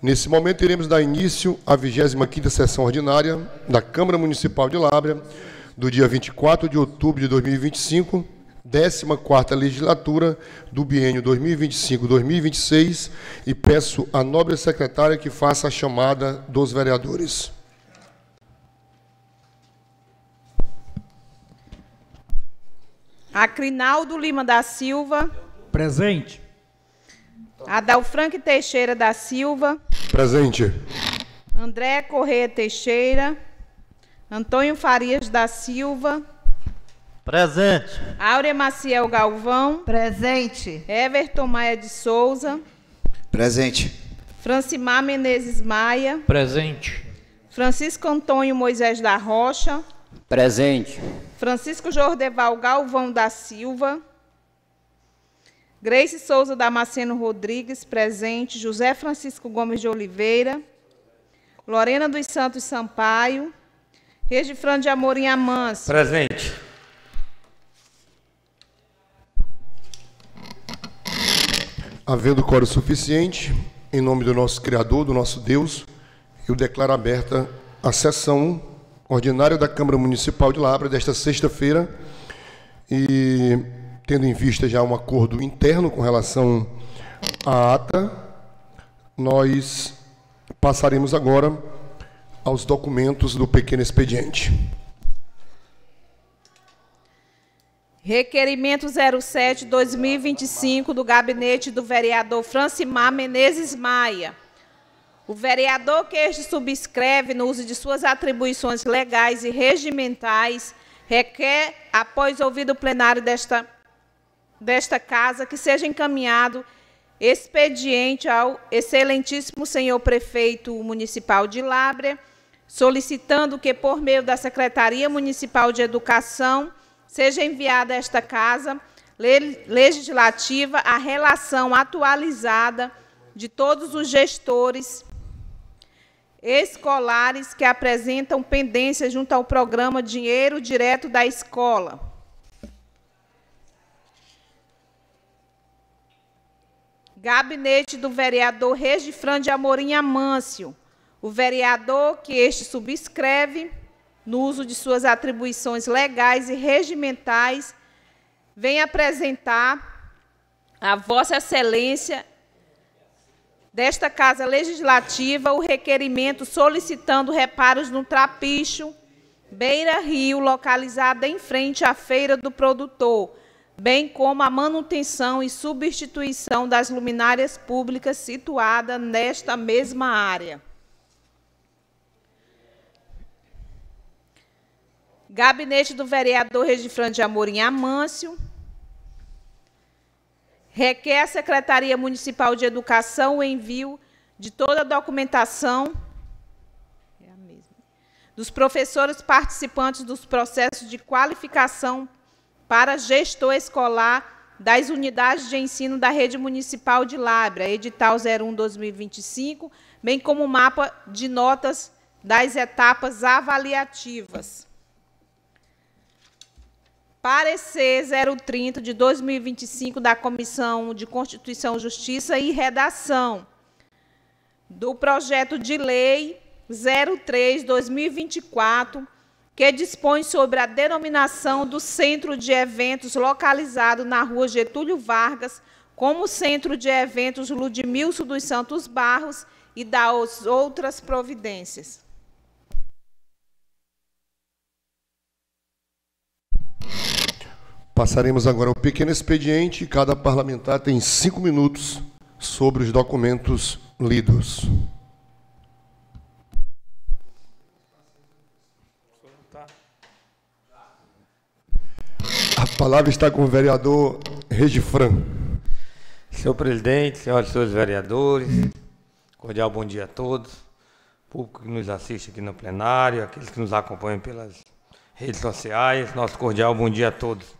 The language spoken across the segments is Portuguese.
Nesse momento, iremos dar início à 25ª sessão ordinária da Câmara Municipal de Lábrea, do dia 24 de outubro de 2025, 14ª legislatura do biênio 2025-2026, e peço à nobre secretária que faça a chamada dos vereadores. Acrinaldo Lima da Silva. Presente. Adalfranque Teixeira da Silva. Presente. André Corrêa Teixeira. Antônio Farias da Silva. Presente. Áurea Maciel Galvão. Presente. Everton Maia de Souza. Presente. Francimar Menezes Maia. Presente. Francisco Antônio Moisés da Rocha. Presente. Francisco Jordeval Galvão da Silva. Grace Souza Damasceno Rodrigues, presente. José Francisco Gomes de Oliveira. Lorena dos Santos Sampaio. Regifran de Amorim Amâncio. Presente. Havendo quórum suficiente, em nome do nosso Criador, do nosso Deus, eu declaro aberta a sessão ordinária da Câmara Municipal de Lábrea desta sexta-feira, e tendo em vista já um acordo interno com relação à ata, nós passaremos agora aos documentos do pequeno expediente. Requerimento 07/2025 do gabinete do vereador Francimar Menezes Maia. O vereador que este subscreve no uso de suas atribuições legais e regimentais requer, após ouvido o plenário desta casa, que seja encaminhado expediente ao excelentíssimo senhor prefeito municipal de Lábrea, solicitando que, por meio da Secretaria Municipal de Educação, seja enviada a esta casa legislativa a relação atualizada de todos os gestores escolares que apresentam pendência junto ao programa Dinheiro Direto da Escola. Gabinete do vereador Regifran de Amorim Amâncio. O vereador que este subscreve, no uso de suas atribuições legais e regimentais, vem apresentar a Vossa Excelência desta Casa Legislativa o requerimento solicitando reparos no trapicho Beira Rio, localizada em frente à Feira do Produtor, bem como a manutenção e substituição das luminárias públicas situadas nesta mesma área. Gabinete do vereador Regifran de Amorim Amâncio requer à Secretaria Municipal de Educação o envio de toda a documentação dos professores participantes dos processos de qualificação para gestor escolar das unidades de ensino da Rede Municipal de Lábrea, edital 01/2025, bem como o mapa de notas das etapas avaliativas. Parecer 030/2025 da Comissão de Constituição, Justiça e Redação do projeto de lei 03/2024, que dispõe sobre a denominação do Centro de Eventos localizado na Rua Getúlio Vargas como Centro de Eventos Ludmilson dos Santos Barros e das outras providências. Passaremos agora ao pequeno expediente. Cada parlamentar tem 5 minutos sobre os documentos lidos. A palavra está com o vereador Regifran. Senhor presidente, senhoras e senhores vereadores, cordial bom dia a todos, público que nos assiste aqui no plenário, aqueles que nos acompanham pelas redes sociais, nosso cordial bom dia a todos.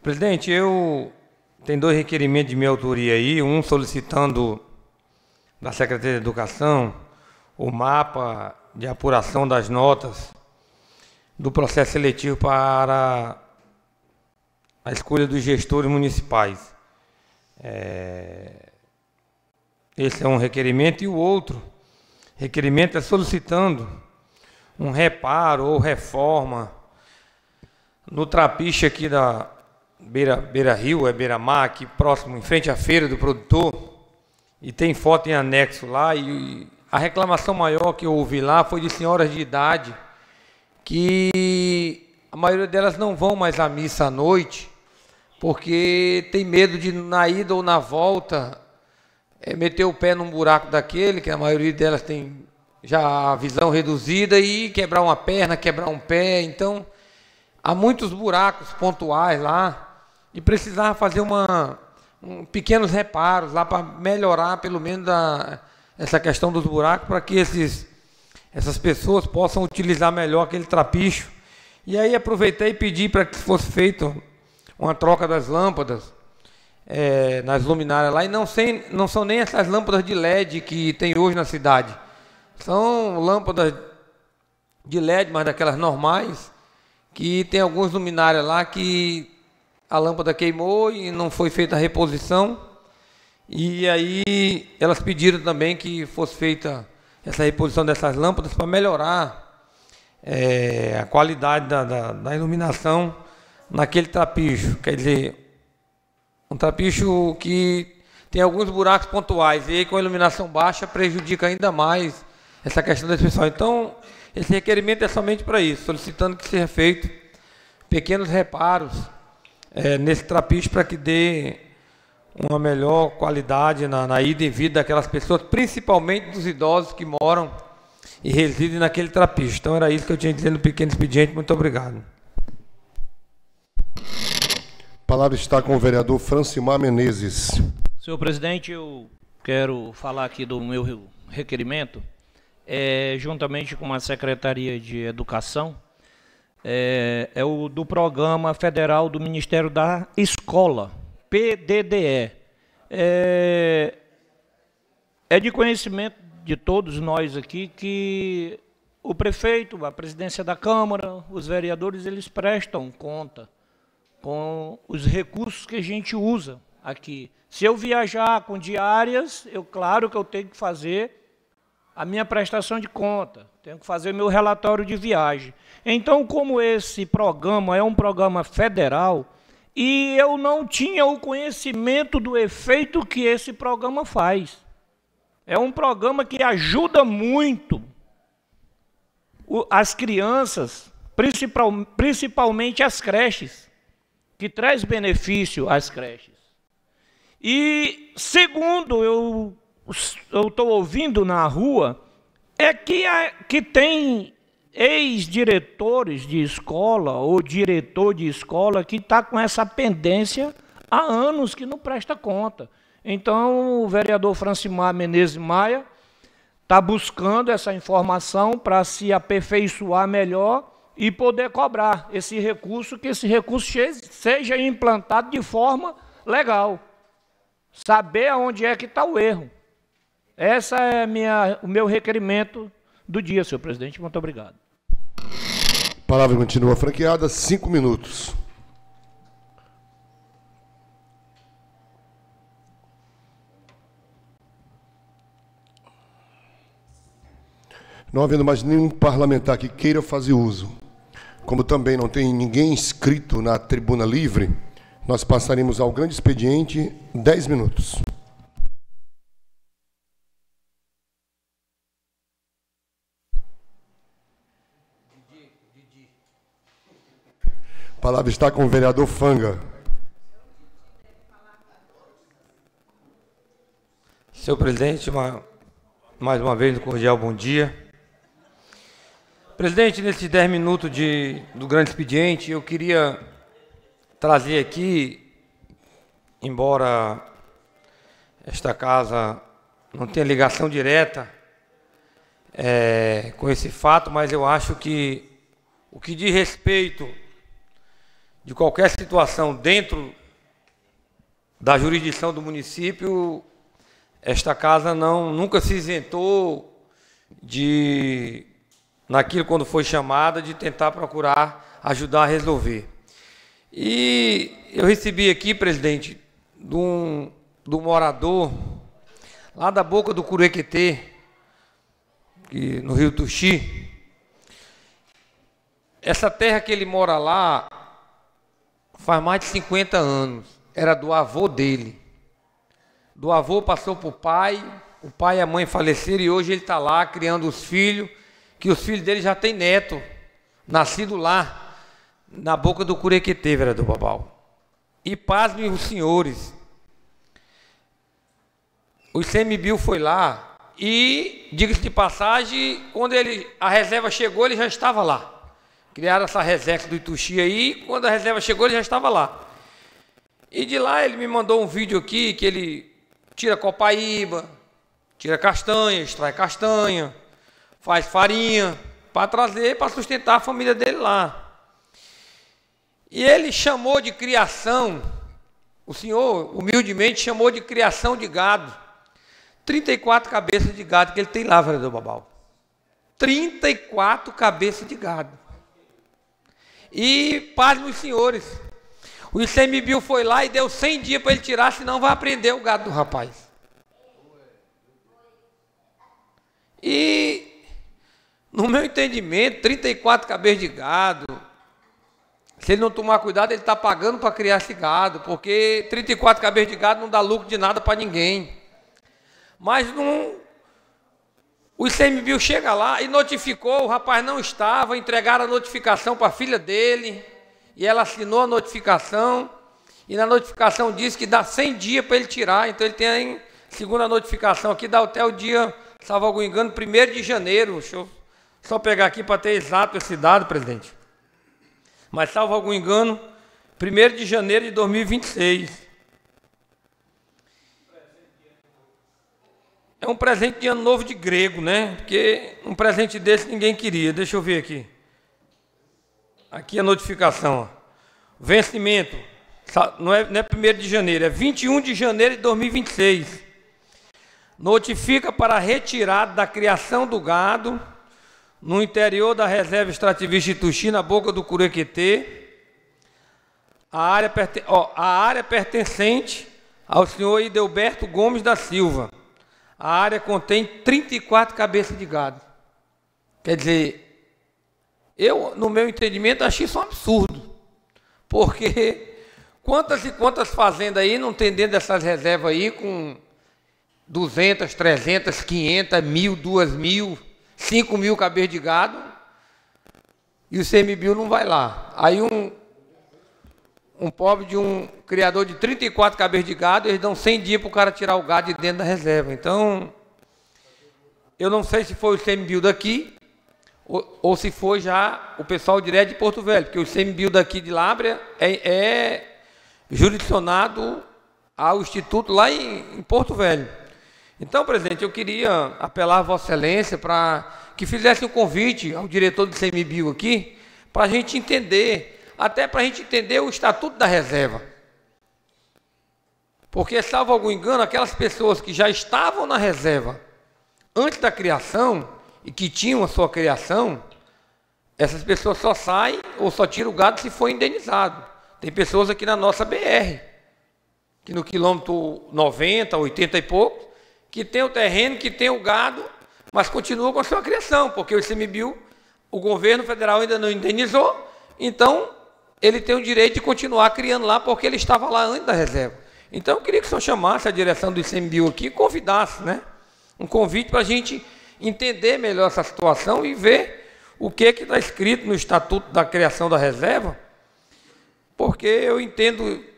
Presidente, eu tenho 2 requerimentos de minha autoria aí, um solicitando da Secretaria de Educação o mapa de apuração das notas do processo seletivo para a escolha dos gestores municipais. esse é um requerimento, e o outro requerimento é solicitando um reparo ou reforma no trapiche aqui da Beira-Rio, Beira-Mar, aqui próximo, em frente à feira do produtor, e tem foto em anexo lá, e a reclamação maior que eu ouvi lá foi de senhoras de idade, que a maioria delas não vão mais à missa à noite, porque tem medo de, na ida ou na volta, meter o pé num buraco daquele, que a maioria delas tem já a visão reduzida, e quebrar uma perna, quebrar um pé. Então, há muitos buracos pontuais lá, e precisava fazer pequenos reparos lá para melhorar, pelo menos, essa questão dos buracos, para que essas pessoas possam utilizar melhor aquele trapicho. E aí aproveitei e pedi para que fosse feita uma troca das lâmpadas nas luminárias lá, e não são nem essas lâmpadas de LED que tem hoje na cidade. São lâmpadas de LED, mas daquelas normais, que tem algumas luminárias lá que a lâmpada queimou e não foi feita a reposição. E aí elas pediram também que fosse feita essa reposição dessas lâmpadas para melhorar a qualidade da iluminação naquele trapicho. Quer dizer, um trapicho que tem alguns buracos pontuais, e aí com a iluminação baixa prejudica ainda mais essa questão desse pessoal. Então, esse requerimento é somente para isso, solicitando que seja feito pequenos reparos nesse trapiche para que dê uma melhor qualidade na ida e vida daquelas pessoas, principalmente dos idosos que moram e residem naquele trapiche. Então, era isso que eu tinha a dizer no pequeno expediente. Muito obrigado. A palavra está com o vereador Francimar Menezes. Senhor presidente, eu quero falar aqui do meu requerimento, juntamente com a Secretaria de Educação, é o do Programa Federal do Ministério da Escola, PDDE. É de conhecimento de todos nós aqui que o prefeito, a presidência da Câmara, os vereadores, eles prestam conta com os recursos que a gente usa aqui. Se eu viajar com diárias, claro que eu tenho que fazer a minha prestação de conta, tenho que fazer meu relatório de viagem. Então, como esse programa é um programa federal, e eu não tinha o conhecimento do efeito que esse programa faz. É um programa que ajuda muito as crianças, principalmente as creches, que traz benefício às creches. E, segundo eu estou ouvindo na rua, que tem ex-diretores de escola ou diretor de escola que está com essa pendência há anos que não presta conta. Então, o vereador Francimar Menezes Maia está buscando essa informação para se aperfeiçoar melhor e poder cobrar esse recurso, que esse recurso seja implantado de forma legal. Saber aonde é que está o erro. Esse é o meu requerimento do dia, senhor presidente. Muito obrigado. A palavra continua franqueada, 5 minutos. Não havendo mais nenhum parlamentar que queira fazer uso, como também não tem ninguém inscrito na tribuna livre, nós passaremos ao grande expediente, 10 minutos. A palavra está com o vereador Fanga. Senhor presidente, mais uma vez um cordial bom dia. Presidente, nesses 10 minutos do grande expediente, eu queria trazer aqui, embora esta casa não tenha ligação direta com esse fato, mas eu acho que o que diz respeito de qualquer situação dentro da jurisdição do município, esta casa nunca se isentou naquilo quando foi chamada, de tentar procurar ajudar a resolver. E eu recebi aqui, presidente, do morador lá da boca do Curequetê, no Rio Tuxi. Essa terra que ele mora lá faz mais de 50 anos. Era do avô dele. Do avô passou para o pai e a mãe faleceram e hoje ele está lá criando os filhos, que os filhos dele já têm neto, nascido lá, na boca do Curequetê, vereador Babal. E pasmem os senhores, o ICMBio foi lá e, diga-se de passagem, quando a reserva chegou, ele já estava lá. Criaram essa reserva do Ituxi aí, quando a reserva chegou, ele já estava lá. E de lá ele me mandou um vídeo aqui, que ele tira copaíba, tira castanha, extrai castanha, faz farinha, para trazer, para sustentar a família dele lá. E ele chamou de criação, o senhor humildemente chamou de criação de gado, 34 cabeças de gado que ele tem lá, vereador Babal. 34 cabeças de gado. E, pasmem os senhores, o ICMBio foi lá e deu 100 dias para ele tirar, senão vai prender o gado do rapaz. E, no meu entendimento, 34 cabeças de gado, se ele não tomar cuidado, ele está pagando para criar esse gado, porque 34 cabeças de gado não dá lucro de nada para ninguém. Mas o ICMBio chega lá e notificou, o rapaz não estava, entregaram a notificação para a filha dele, e ela assinou a notificação, e na notificação diz que dá 100 dias para ele tirar, então ele tem, segundo a notificação aqui, dá até o dia, salvo algum engano, 1º de janeiro, deixa eu só pegar aqui para ter exato esse dado, presidente. Mas, salvo algum engano, 1º de janeiro de 2026. É um presente de ano novo de grego, né? Porque um presente desse ninguém queria. Deixa eu ver aqui. Aqui a notificação. Ó. Vencimento. Não é 1º de janeiro, é 21 de janeiro de 2026. Notifica para retirada da criação do gado no interior da reserva extrativista Ituxi, na boca do Curequetê, a área pertencente ao senhor Idelberto Gomes da Silva. A área contém 34 cabeças de gado. Quer dizer, eu, no meu entendimento, achei isso um absurdo. Porque quantas e quantas fazendas aí não tem dentro dessas reservas aí com 200, 300, 500, 1.000, 2.000, 5.000 cabeças de gado, e o ICMBio não vai lá. Aí um pobre de um criador de 34 cabeças de gado, eles dão 100 dias para o cara tirar o gado de dentro da reserva. Então, eu não sei se foi o ICMBio daqui, ou se foi já o pessoal direto de Porto Velho, porque o ICMBio daqui de Lábrea é jurisdicionado ao Instituto lá em Porto Velho. Então, presidente, eu queria apelar a Vossa Excelência para que fizesse um convite ao diretor do ICMBio aqui, para a gente entender, até para a gente entender o estatuto da reserva. Porque, salvo algum engano, aquelas pessoas que já estavam na reserva antes da criação e que tinham a sua criação, essas pessoas só saem ou só tiram o gado se for indenizado. Tem pessoas aqui na nossa BR, que no quilômetro 90, 80 e pouco, que tem o terreno, que tem o gado, mas continua com a sua criação, porque o ICMBio, o governo federal ainda não indenizou, então ele tem o direito de continuar criando lá, porque ele estava lá antes da reserva. Então eu queria que o senhor chamasse a direção do ICMBio aqui e convidasse, né? Um convite para a gente entender melhor essa situação e ver o que está escrito no estatuto da criação da reserva, porque eu entendo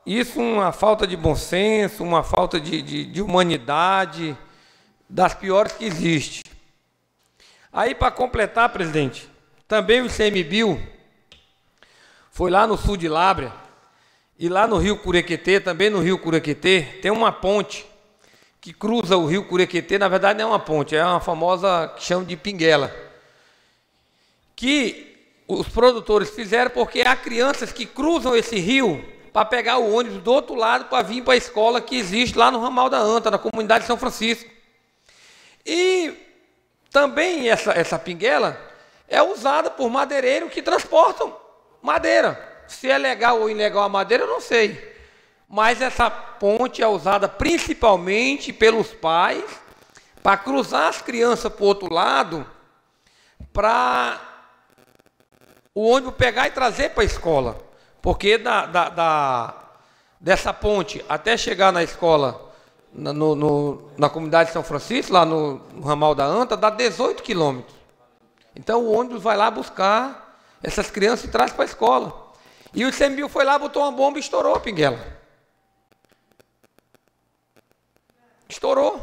isso uma falta de bom senso, uma falta de humanidade, das piores que existe. Aí, para completar, presidente, também o ICMBio foi lá no sul de Lábrea, e lá no rio Curequetê, também no rio Curequetê, tem uma ponte que cruza o rio Curequetê. Na verdade não é uma ponte, é uma famosa que chama de pinguela, que os produtores fizeram porque há crianças que cruzam esse rio para pegar o ônibus do outro lado para vir para a escola que existe lá no ramal da Anta, na comunidade de São Francisco. E também essa pinguela é usada por madeireiros que transportam madeira. Se é legal ou ilegal a madeira, eu não sei. mas essa ponte é usada principalmente pelos pais para cruzar as crianças para o outro lado, para o ônibus pegar e trazer para a escola. Porque dessa ponte até chegar na escola, na comunidade de São Francisco, lá no ramal da Anta, dá 18 quilômetros. Então o ônibus vai lá buscar essas crianças e traz para a escola. E o ICMBio foi lá, botou uma bomba e estourou a pinguela. Estourou.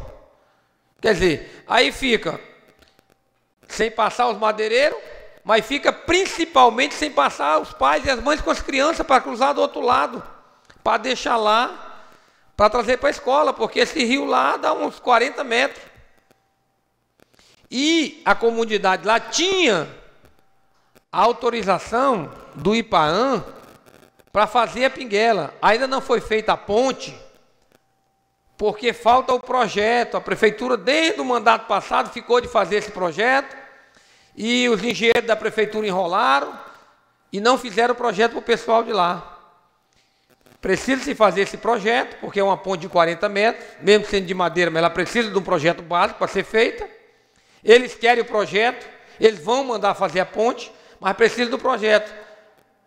Quer dizer, aí fica sem passar os madeireiros, mas fica principalmente sem passar os pais e as mães com as crianças para cruzar do outro lado, para deixar lá, para trazer para a escola, porque esse rio lá dá uns 40 metros. E a comunidade lá tinha a autorização do IPAAM para fazer a pinguela. Ainda não foi feita a ponte, porque falta o projeto. A prefeitura, desde o mandato passado, ficou de fazer esse projeto, e os engenheiros da prefeitura enrolaram e não fizeram o projeto para o pessoal de lá. Precisa-se fazer esse projeto, porque é uma ponte de 40 metros, mesmo sendo de madeira, mas ela precisa de um projeto básico para ser feita. Eles querem o projeto, eles vão mandar fazer a ponte, mas precisa do projeto.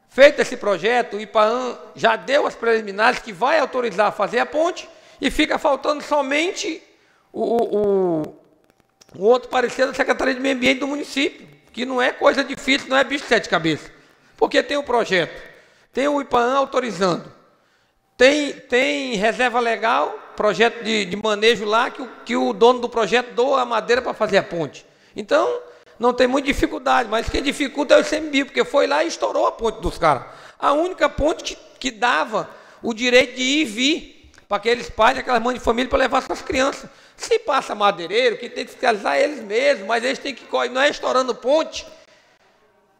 Feito esse projeto, o IPAAM já deu as preliminares que vai autorizar a fazer a ponte, e fica faltando somente o outro parecer da Secretaria de Meio Ambiente do município, que não é coisa difícil, não é bicho de sete cabeças. Porque tem o projeto, tem o IPAAM autorizando, tem reserva legal, projeto de manejo lá, que o dono do projeto doa a madeira para fazer a ponte. Então, não tem muita dificuldade, mas quem dificulta é o ICMBio, porque foi lá e estourou a ponte dos caras. A única ponte que dava o direito de ir e vir para aqueles pais, aquelas mães de família, para levar suas crianças. Se passa madeireiro, que tem que fiscalizar eles mesmos, mas eles têm que correr. Não é estourando ponte,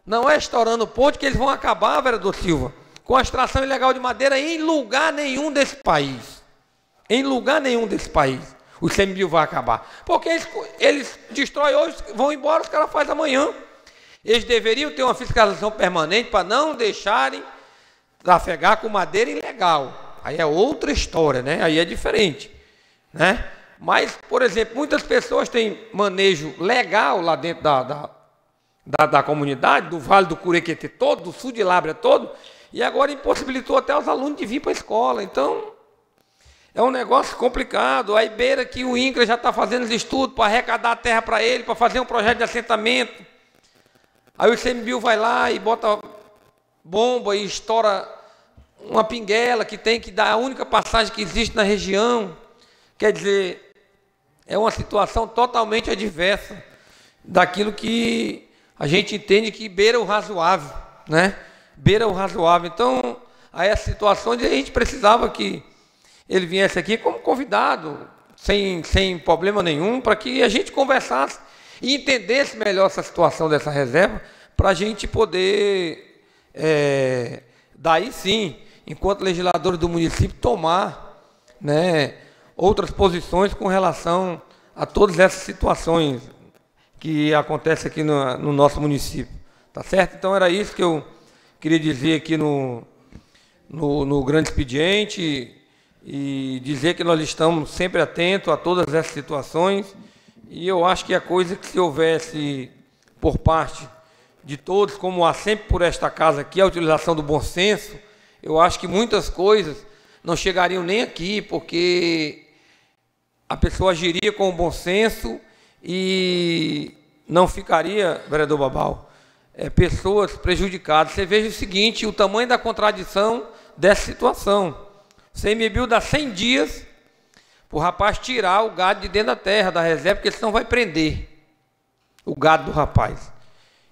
não é estourando ponte que eles vão acabar, vereador Silva, com a extração ilegal de madeira em lugar nenhum desse país. Em lugar nenhum desse país o ICMBio vai acabar. Porque eles destroem hoje, vão embora, os caras fazem amanhã. Eles deveriam ter uma fiscalização permanente para não deixarem trafegar com madeira ilegal. Aí é outra história, né? Aí é diferente, né? Mas, por exemplo, muitas pessoas têm manejo legal lá dentro da comunidade, do Vale do Curequetê todo, do sul de Lábrea todo, e agora impossibilitou até os alunos de vir para a escola. Então, é um negócio complicado. Aí beira que o INCRA já está fazendo os estudos para arrecadar a terra para ele, para fazer um projeto de assentamento. Aí o ICMBio vai lá e bota bomba e estoura uma pinguela que tem que dar a única passagem que existe na região. Quer dizer, é uma situação totalmente adversa daquilo que a gente entende que beira o razoável, né? Beira o razoável. Então, a essas situações a gente precisava que ele viesse aqui como convidado, sem problema nenhum, para que a gente conversasse e entendesse melhor essa situação dessa reserva, para a gente poder, daí sim, enquanto legisladores do município, tomar, né, outras posições com relação a todas essas situações que acontecem aqui no nosso município. Tá certo? Então era isso que eu queria dizer aqui no grande expediente, e dizer que nós estamos sempre atentos a todas essas situações, e eu acho que a coisa que se houvesse por parte de todos, como há sempre por esta casa aqui, a utilização do bom senso, eu acho que muitas coisas não chegariam nem aqui, porque a pessoa agiria com o bom senso e não ficaria, vereador Babal, pessoas prejudicadas. Você veja o seguinte, o tamanho da contradição dessa situação. O ICMBio dá 100 dias para o rapaz tirar o gado de dentro da terra, da reserva, porque senão vai prender o gado do rapaz.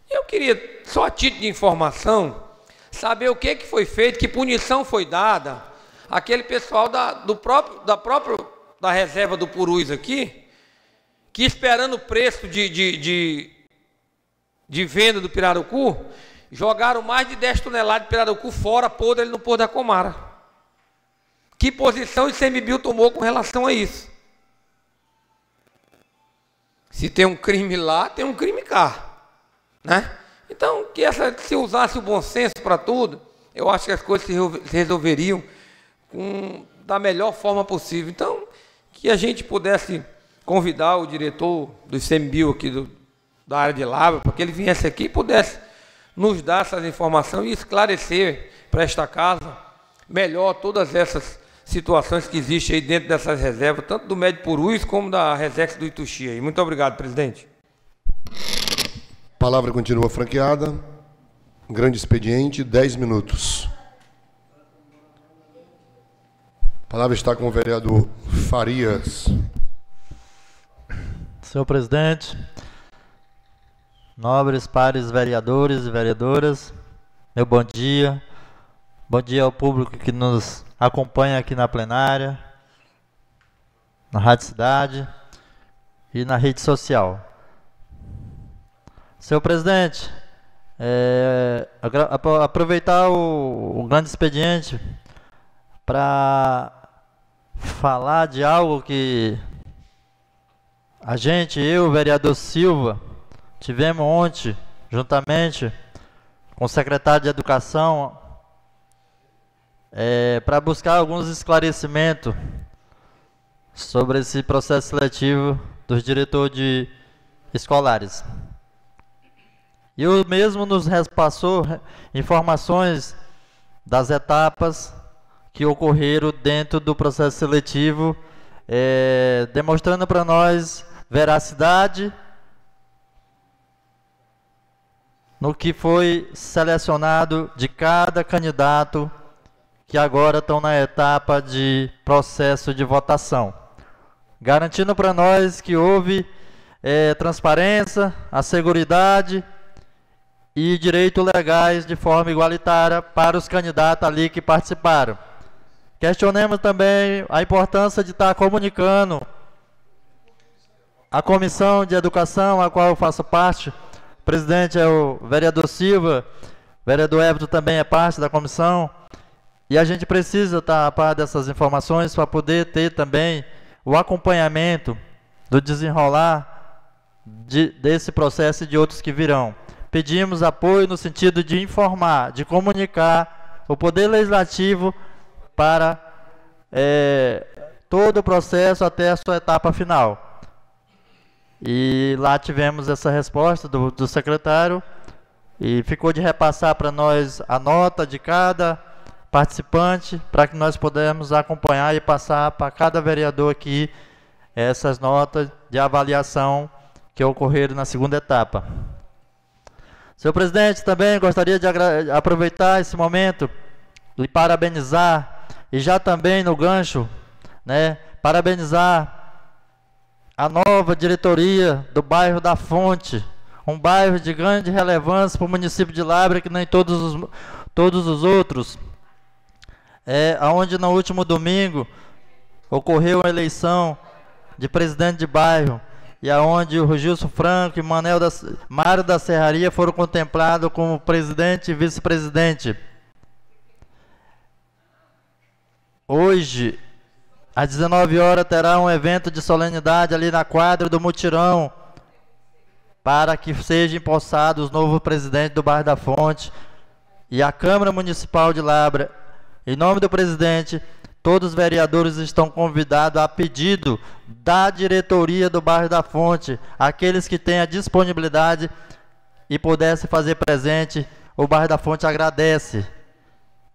Eu queria, só a título de informação, saber o que foi feito, que punição foi dada àquele pessoal da reserva do Purus aqui, que esperando o preço de venda do pirarucu, jogaram mais de 10 toneladas de pirarucu fora, podre no Porto da Comara. Que posição o ICMBio tomou com relação a isso? Se tem um crime lá, tem um crime cá, né? Então, se usasse o bom senso para tudo, eu acho que as coisas se resolveriam da melhor forma possível. Então, que a gente pudesse convidar o diretor do ICMBio aqui da área de Lavra, para que ele viesse aqui e pudesse nos dar essas informações e esclarecer para esta casa melhor todas essas situações que existem aí dentro dessas reservas, tanto do Médio Purus como da Resex do Ituxi. Aí. Muito obrigado, presidente. A palavra continua franqueada. Grande expediente, 10 minutos. A palavra está com o vereador Farias. Senhor presidente, nobres pares vereadores e vereadoras, meu bom dia. Bom dia ao público que nos acompanha aqui na plenária, na Rádio Cidade e na rede social. Senhor presidente, aproveitar o grande expediente para falar de algo que eu, o vereador Silva, tivemos ontem, juntamente com o secretário de Educação, para buscar alguns esclarecimentos sobre esse processo seletivo dos diretores de escolares. E o mesmo nos repassou informações das etapas que ocorreram dentro do processo seletivo, demonstrando para nós veracidade no que foi selecionado de cada candidato que agora estão na etapa de processo de votação, garantindo para nós que houve transparência, a seguridade e direitos legais de forma igualitária para os candidatos ali que participaram. Questionamos também a importância de estar comunicando a Comissão de Educação, a qual eu faço parte. O presidente é o vereador Silva, o vereador Everton também é parte da comissão. E a gente precisa estar a par dessas informações para poder ter também o acompanhamento do desenrolar desse processo e de outros que virão. Pedimos apoio no sentido de informar, de comunicar o Poder Legislativo para todo o processo até a sua etapa final. E lá tivemos essa resposta do secretário e ficou de repassar para nós a nota de cada participante para que nós pudéssemos acompanhar e passar para cada vereador aqui essas notas de avaliação que ocorreram na segunda etapa. Senhor presidente, também gostaria de aproveitar esse momento e parabenizar, e já também no gancho, parabenizar a nova diretoria do bairro da Fonte, um bairro de grande relevância para o município de Lavra, que nem todos os outros, onde no último domingo ocorreu a eleição de presidente de bairro, e aonde o Gilson Franco e Mário da Serraria foram contemplados como presidente e vice-presidente. Hoje, às 19 horas, terá um evento de solenidade ali na quadra do Mutirão, para que seja empossado o novo presidente do bairro da Fonte. E a Câmara Municipal de Lavra, em nome do presidente, todos os vereadores estão convidados a pedido da diretoria do bairro da Fonte, aqueles que têm a disponibilidade e pudessem fazer presente, o bairro da Fonte agradece.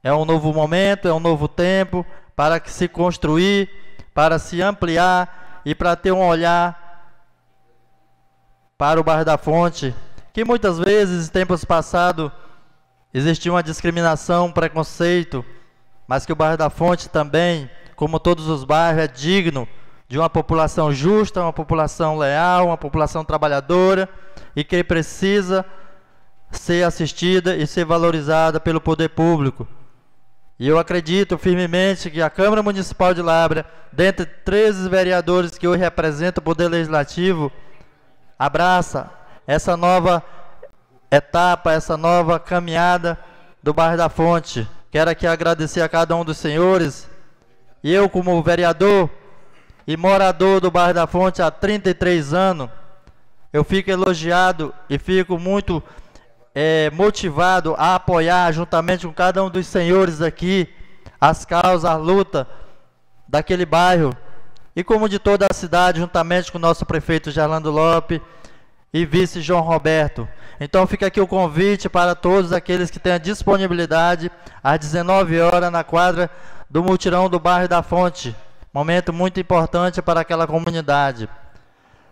É um novo momento, é um novo tempo para que se construir, para se ampliar e para ter um olhar para o bairro da Fonte, que muitas vezes, em tempos passados, existia uma discriminação, um preconceito, mas que o bairro da Fonte também, como todos os bairros, é digno de uma população justa, uma população leal, uma população trabalhadora e que precisa ser assistida e ser valorizada pelo poder público. E eu acredito firmemente que a Câmara Municipal de Lavra, dentre 13 vereadores que hoje representam o Poder Legislativo, abraça essa nova etapa, essa nova caminhada do bairro da Fonte. Quero aqui agradecer a cada um dos senhores. E eu, como vereador e morador do bairro da Fonte há 33 anos, eu fico elogiado e fico muito motivado a apoiar, juntamente com cada um dos senhores aqui, as causas, a luta daquele bairro, e como de toda a cidade, juntamente com o nosso prefeito Gerlando Lopes e vice João Roberto. Então fica aqui o convite para todos aqueles que têm a disponibilidade, às 19 horas, na quadra do mutirão do bairro da Fonte. Momento muito importante para aquela comunidade.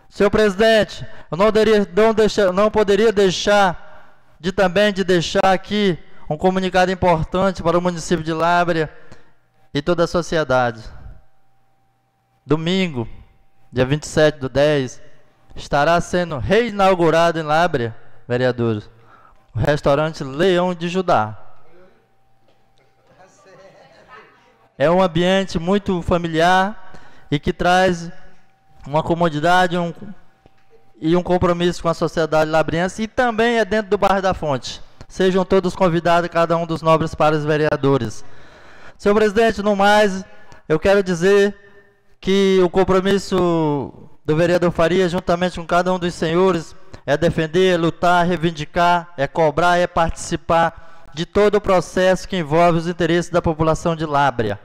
Senhor presidente, eu não poderia deixar de deixar aqui um comunicado importante para o município de Lábrea e toda a sociedade. Domingo, dia 27/10, estará sendo reinaugurado em Lábrea, vereadores, o restaurante Leão de Judá. É um ambiente muito familiar e que traz uma comodidade e um compromisso com a sociedade labriense, e também é dentro do bairro da Fonte. Sejam todos convidados, cada um dos nobres pares vereadores. Senhor presidente, no mais, eu quero dizer que o compromisso do vereador Faria, juntamente com cada um dos senhores, é defender, é lutar, é reivindicar, é cobrar, é participar de todo o processo que envolve os interesses da população de Lábrea.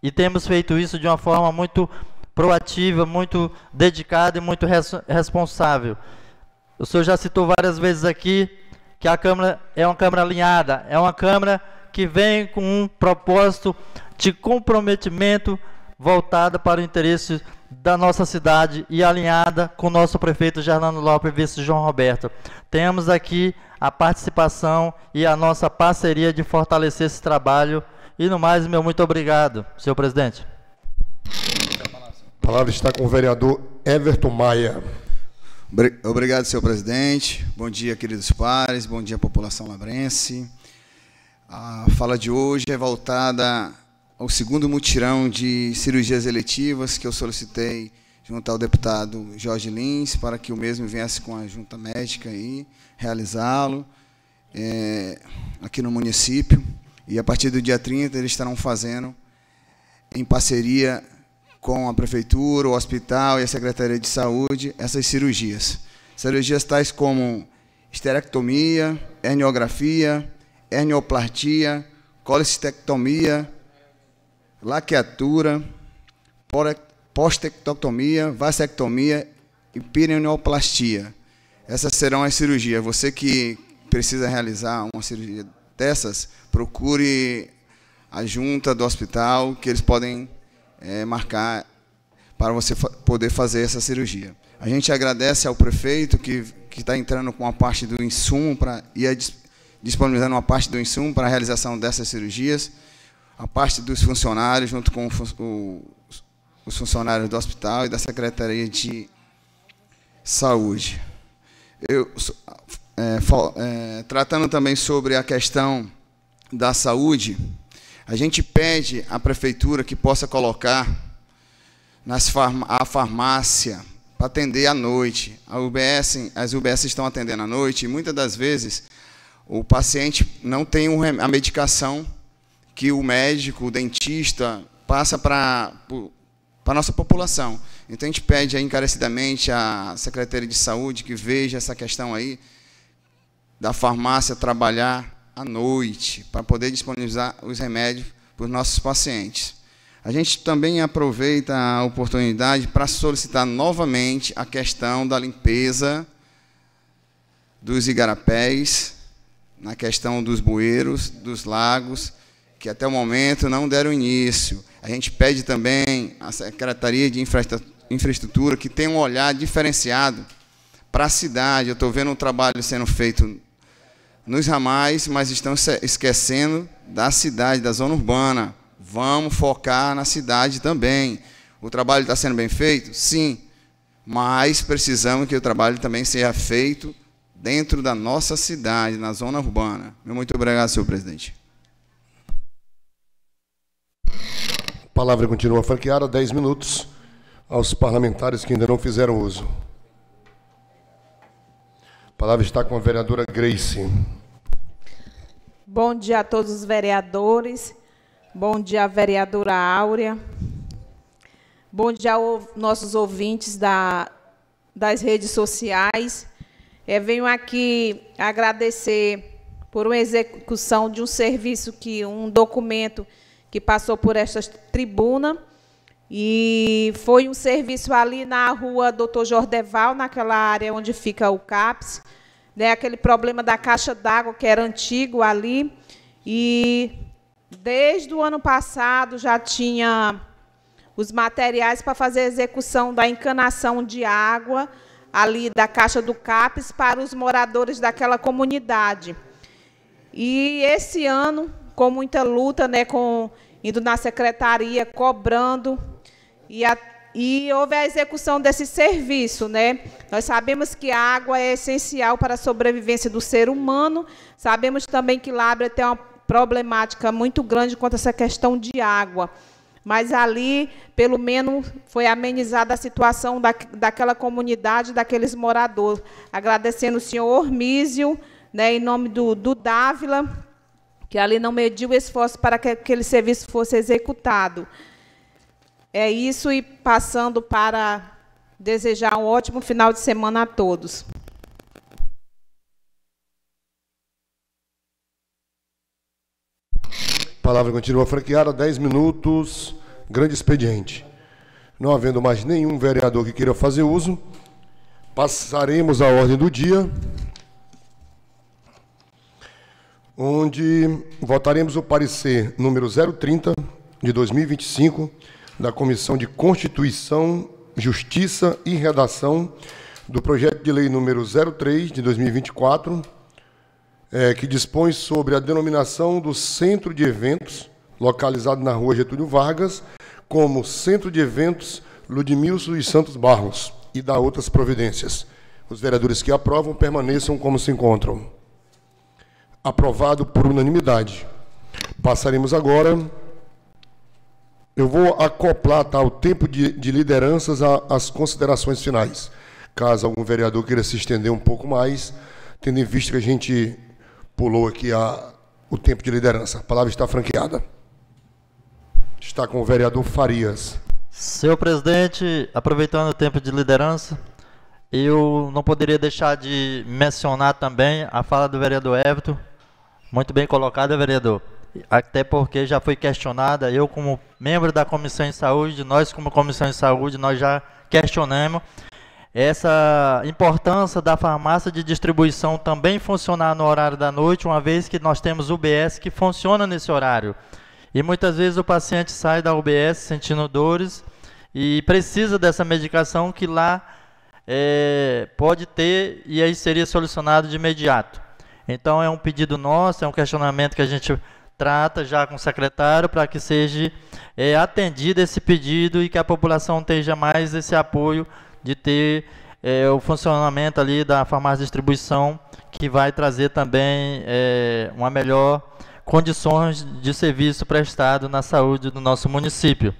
E temos feito isso de uma forma muito proativa, muito dedicada e muito responsável. O senhor já citou várias vezes aqui que a Câmara é uma Câmara alinhada, é uma Câmara que vem com um propósito de comprometimento voltada para o interesse da nossa cidade e alinhada com o nosso prefeito Gerlando Lopes e vice João Roberto. Temos aqui a participação e a nossa parceria de fortalecer esse trabalho. E no mais, meu muito obrigado, senhor presidente. A palavra está com o vereador Everton Maia. Obrigado, senhor presidente. Bom dia, queridos pares. Bom dia, população labrense. A fala de hoje é voltada ao segundo mutirão de cirurgias eletivas que eu solicitei junto ao deputado Jorge Lins para que o mesmo viesse com a junta médica e realizá-lo aqui no município. E a partir do dia 30 eles estarão fazendo em parceria com a prefeitura, o hospital e a Secretaria de Saúde essas cirurgias. Cirurgias tais como esterectomia, herniografia, hernioplastia, colecistectomia, laqueatura, postectomia, vasectomia e perineoplastia. Essas serão as cirurgias. Você que precisa realizar uma cirurgia dessas, procure a junta do hospital, que eles podem marcar para você poder fazer essa cirurgia. A gente agradece ao prefeito que está entrando com a parte do insumo disponibilizando uma parte do insumo para a realização dessas cirurgias, a parte dos funcionários, junto com os funcionários do hospital e da Secretaria de Saúde. Tratando também sobre a questão da saúde, a gente pede à prefeitura que possa colocar a farmácia para atender à noite. As UBS estão atendendo à noite e muitas das vezes o paciente não tem a medicação que o médico, o dentista, passa para a nossa população. Então, a gente pede aí encarecidamente à Secretaria de Saúde que veja essa questão aí da farmácia trabalhar à noite, para poder disponibilizar os remédios para os nossos pacientes. A gente também aproveita a oportunidade para solicitar novamente a questão da limpeza dos igarapés, na questão dos bueiros, dos lagos, que até o momento não deram início. A gente pede também à Secretaria de Infraestrutura que tenha um olhar diferenciado para a cidade. Eu estou vendo um trabalho sendo feito nos ramais, mas estão esquecendo da cidade, da zona urbana. Vamos focar na cidade também. O trabalho está sendo bem feito? Sim, mas precisamos que o trabalho também seja feito dentro da nossa cidade, na zona urbana. Muito obrigado, senhor presidente. A palavra continua franqueada, 10 minutos aos parlamentares que ainda não fizeram uso. A palavra está com a vereadora Grace. Bom dia a todos os vereadores. Bom dia, vereadora Áurea. Bom dia aos nossos ouvintes das redes sociais. Venho aqui agradecer por uma execução de um serviço um documento que passou por esta tribuna. E foi um serviço ali na rua Dr. Jordeval, naquela área onde fica o CAPS, né, aquele problema da caixa d'água que era antigo ali. E desde o ano passado já tinha os materiais para fazer a execução da encanação de água ali da caixa do CAPS para os moradores daquela comunidade. E esse ano, com muita luta, né, indo na secretaria, cobrando, e houve a execução desse serviço, né? Nós sabemos que a água é essencial para a sobrevivência do ser humano, sabemos também que Lábrea tem uma problemática muito grande quanto a essa questão de água, mas ali, pelo menos, foi amenizada a situação daquela comunidade, daqueles moradores. Agradecendo o senhor Ormísio, né, em nome do Dávila, que ali não mediu esforço para que aquele serviço fosse executado. É isso, e passando para desejar um ótimo final de semana a todos. A palavra continua franqueada, 10 minutos, grande expediente. Não havendo mais nenhum vereador que queira fazer uso, passaremos à ordem do dia, onde votaremos o parecer número 030 de 2025, da Comissão de Constituição, Justiça e Redação, do projeto de lei número 03 de 2024, que dispõe sobre a denominação do Centro de Eventos, localizado na Rua Getúlio Vargas, como Centro de Eventos Ludmilson dos Santos Barros, e dá outras providências. Os vereadores que aprovam permaneçam como se encontram. Aprovado por unanimidade. Passaremos agora. Eu vou acoplar, tá, o tempo de lideranças às considerações finais. Caso algum vereador queira se estender um pouco mais, tendo em vista que a gente pulou aqui o tempo de liderança. A palavra está franqueada. Está com o vereador Farias. Senhor presidente, aproveitando o tempo de liderança, eu não poderia deixar de mencionar também a fala do vereador Everton. Muito bem colocada, vereador. Até porque já foi questionada, eu como membro da Comissão de Saúde, nós como Comissão de Saúde, nós já questionamos essa importância da farmácia de distribuição também funcionar no horário da noite, uma vez que nós temos UBS que funciona nesse horário. E muitas vezes o paciente sai da UBS sentindo dores e precisa dessa medicação que lá pode ter, e aí seria solucionado de imediato. Então é um pedido nosso, é um questionamento que a gente trata já com o secretário para que seja atendido esse pedido e que a população tenha mais esse apoio de ter o funcionamento ali da farmácia de distribuição, que vai trazer também uma melhor condições de serviço prestado na saúde do nosso município.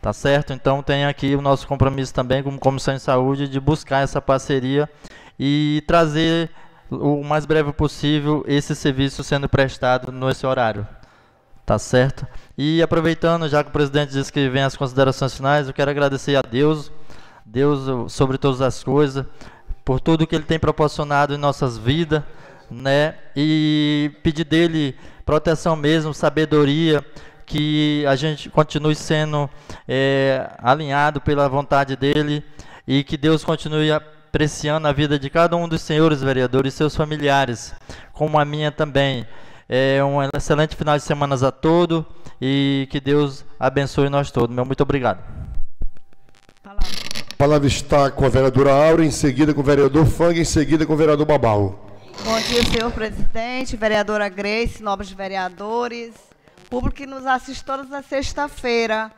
Tá certo? Então tem aqui o nosso compromisso também como Comissão de Saúde de buscar essa parceria e trazer o mais breve possível esse serviço sendo prestado nesse horário. Tá certo? E aproveitando, já que o presidente disse que vem as considerações finais, eu quero agradecer a Deus sobre todas as coisas, por tudo que Ele tem proporcionado em nossas vidas, né? E pedir dele proteção mesmo, sabedoria, que a gente continue sendo alinhado pela vontade dele e que Deus continue apreciando a vida de cada um dos senhores vereadores e seus familiares, como a minha também. Um excelente final de semana a todos e que Deus abençoe nós todos. Muito obrigado. A palavra está com a vereadora Áurea, em seguida com o vereador Fang, em seguida com o vereador Babau. Bom dia, senhor presidente, vereadora Grace, nobres vereadores, público que nos assiste todas as sexta-feira.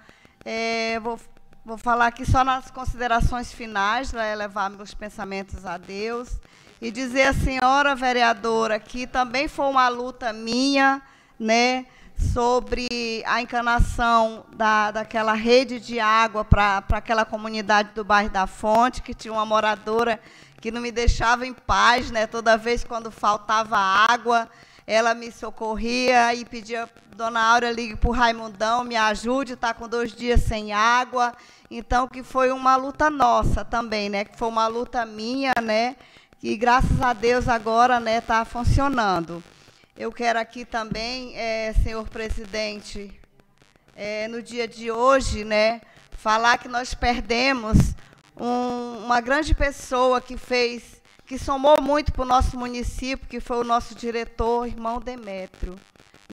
Vou falar aqui só nas considerações finais, para elevar meus pensamentos a Deus e dizer à senhora vereadora que também foi uma luta minha, né, sobre a encanação daquela rede de água para aquela comunidade do bairro da Fonte, que tinha uma moradora que não me deixava em paz, né? Toda vez quando faltava água, ela me socorria e pedia, dona Áurea, ligue para o Raimundão, me ajude, está com 2 dias sem água. Então, que foi uma luta nossa também, né? Que foi uma luta minha, né? E graças a Deus agora, né, está funcionando. Eu quero aqui também, senhor presidente, no dia de hoje, né, falar que nós perdemos uma grande pessoa que somou muito para o nosso município, que foi o nosso diretor, irmão Demétrio.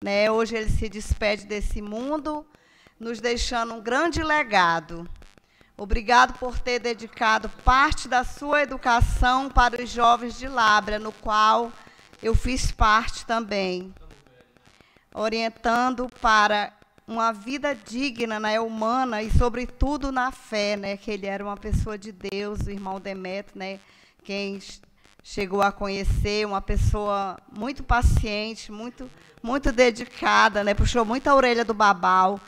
Né? Hoje ele se despede desse mundo, nos deixando um grande legado. Obrigado por ter dedicado parte da sua educação para os jovens de Lábrea, no qual eu fiz parte também, orientando para uma vida digna, né, humana e, sobretudo, na fé, né, que ele era uma pessoa de Deus, o irmão Demétrio, né, quem chegou a conhecer, uma pessoa muito paciente, muito dedicada, né, puxou muito a orelha do babau.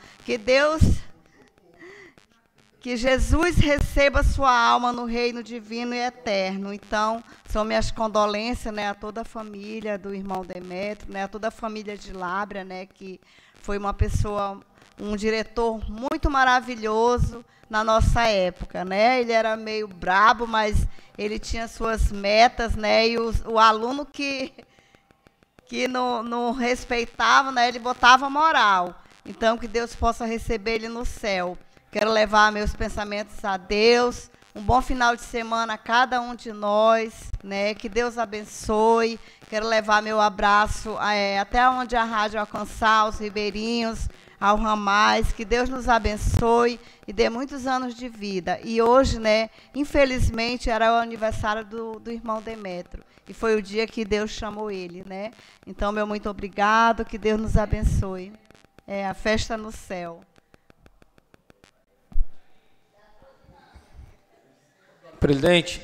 Que Jesus receba sua alma no reino divino e eterno. Então, são minhas condolências, né, a toda a família do irmão Demétrio, né, a toda a família de Lábrea, né, que foi uma pessoa, um diretor muito maravilhoso na nossa época, né? Ele era meio brabo, mas ele tinha suas metas, né? E o aluno que não respeitava, né, ele botava moral. Então, que Deus possa receber ele no céu. Quero levar meus pensamentos a Deus. Um bom final de semana a cada um de nós, né? Que Deus abençoe. Quero levar meu abraço até onde a rádio alcançar, aos ribeirinhos, ao Ramais. Que Deus nos abençoe e dê muitos anos de vida. E hoje, né, infelizmente, era o aniversário do irmão Demétrio. E foi o dia que Deus chamou ele, né? Então, meu muito obrigado. Que Deus nos abençoe. A festa no céu. Presidente,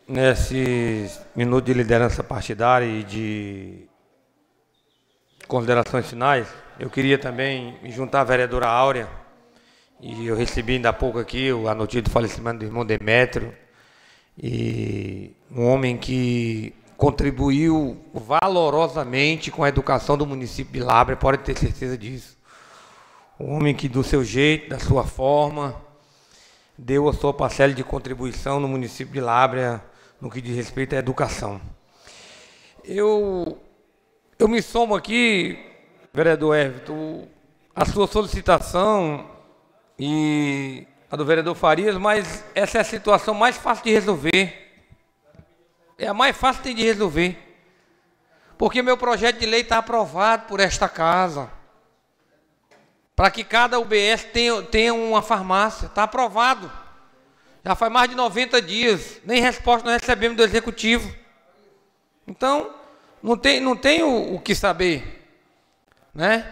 nesse minuto de liderança partidária e de considerações finais, eu queria também me juntar à vereadora Áurea, e eu recebi ainda há pouco aqui a notícia do falecimento do irmão Demétrio, e um homem que contribuiu valorosamente com a educação do município de Lábrea, pode ter certeza disso. Um homem que, do seu jeito, da sua forma, deu a sua parcela de contribuição no município de Lábrea, no que diz respeito à educação. Eu me somo aqui, vereador Everton, a sua solicitação e a do vereador Farias, mas essa é a situação mais fácil de resolver. É a mais fácil de resolver. Porque meu projeto de lei está aprovado por esta casa. Para que cada UBS tenha uma farmácia. Está aprovado. Já faz mais de 90 dias. Nem resposta nós recebemos do Executivo. Então, não tem o que saber. Né?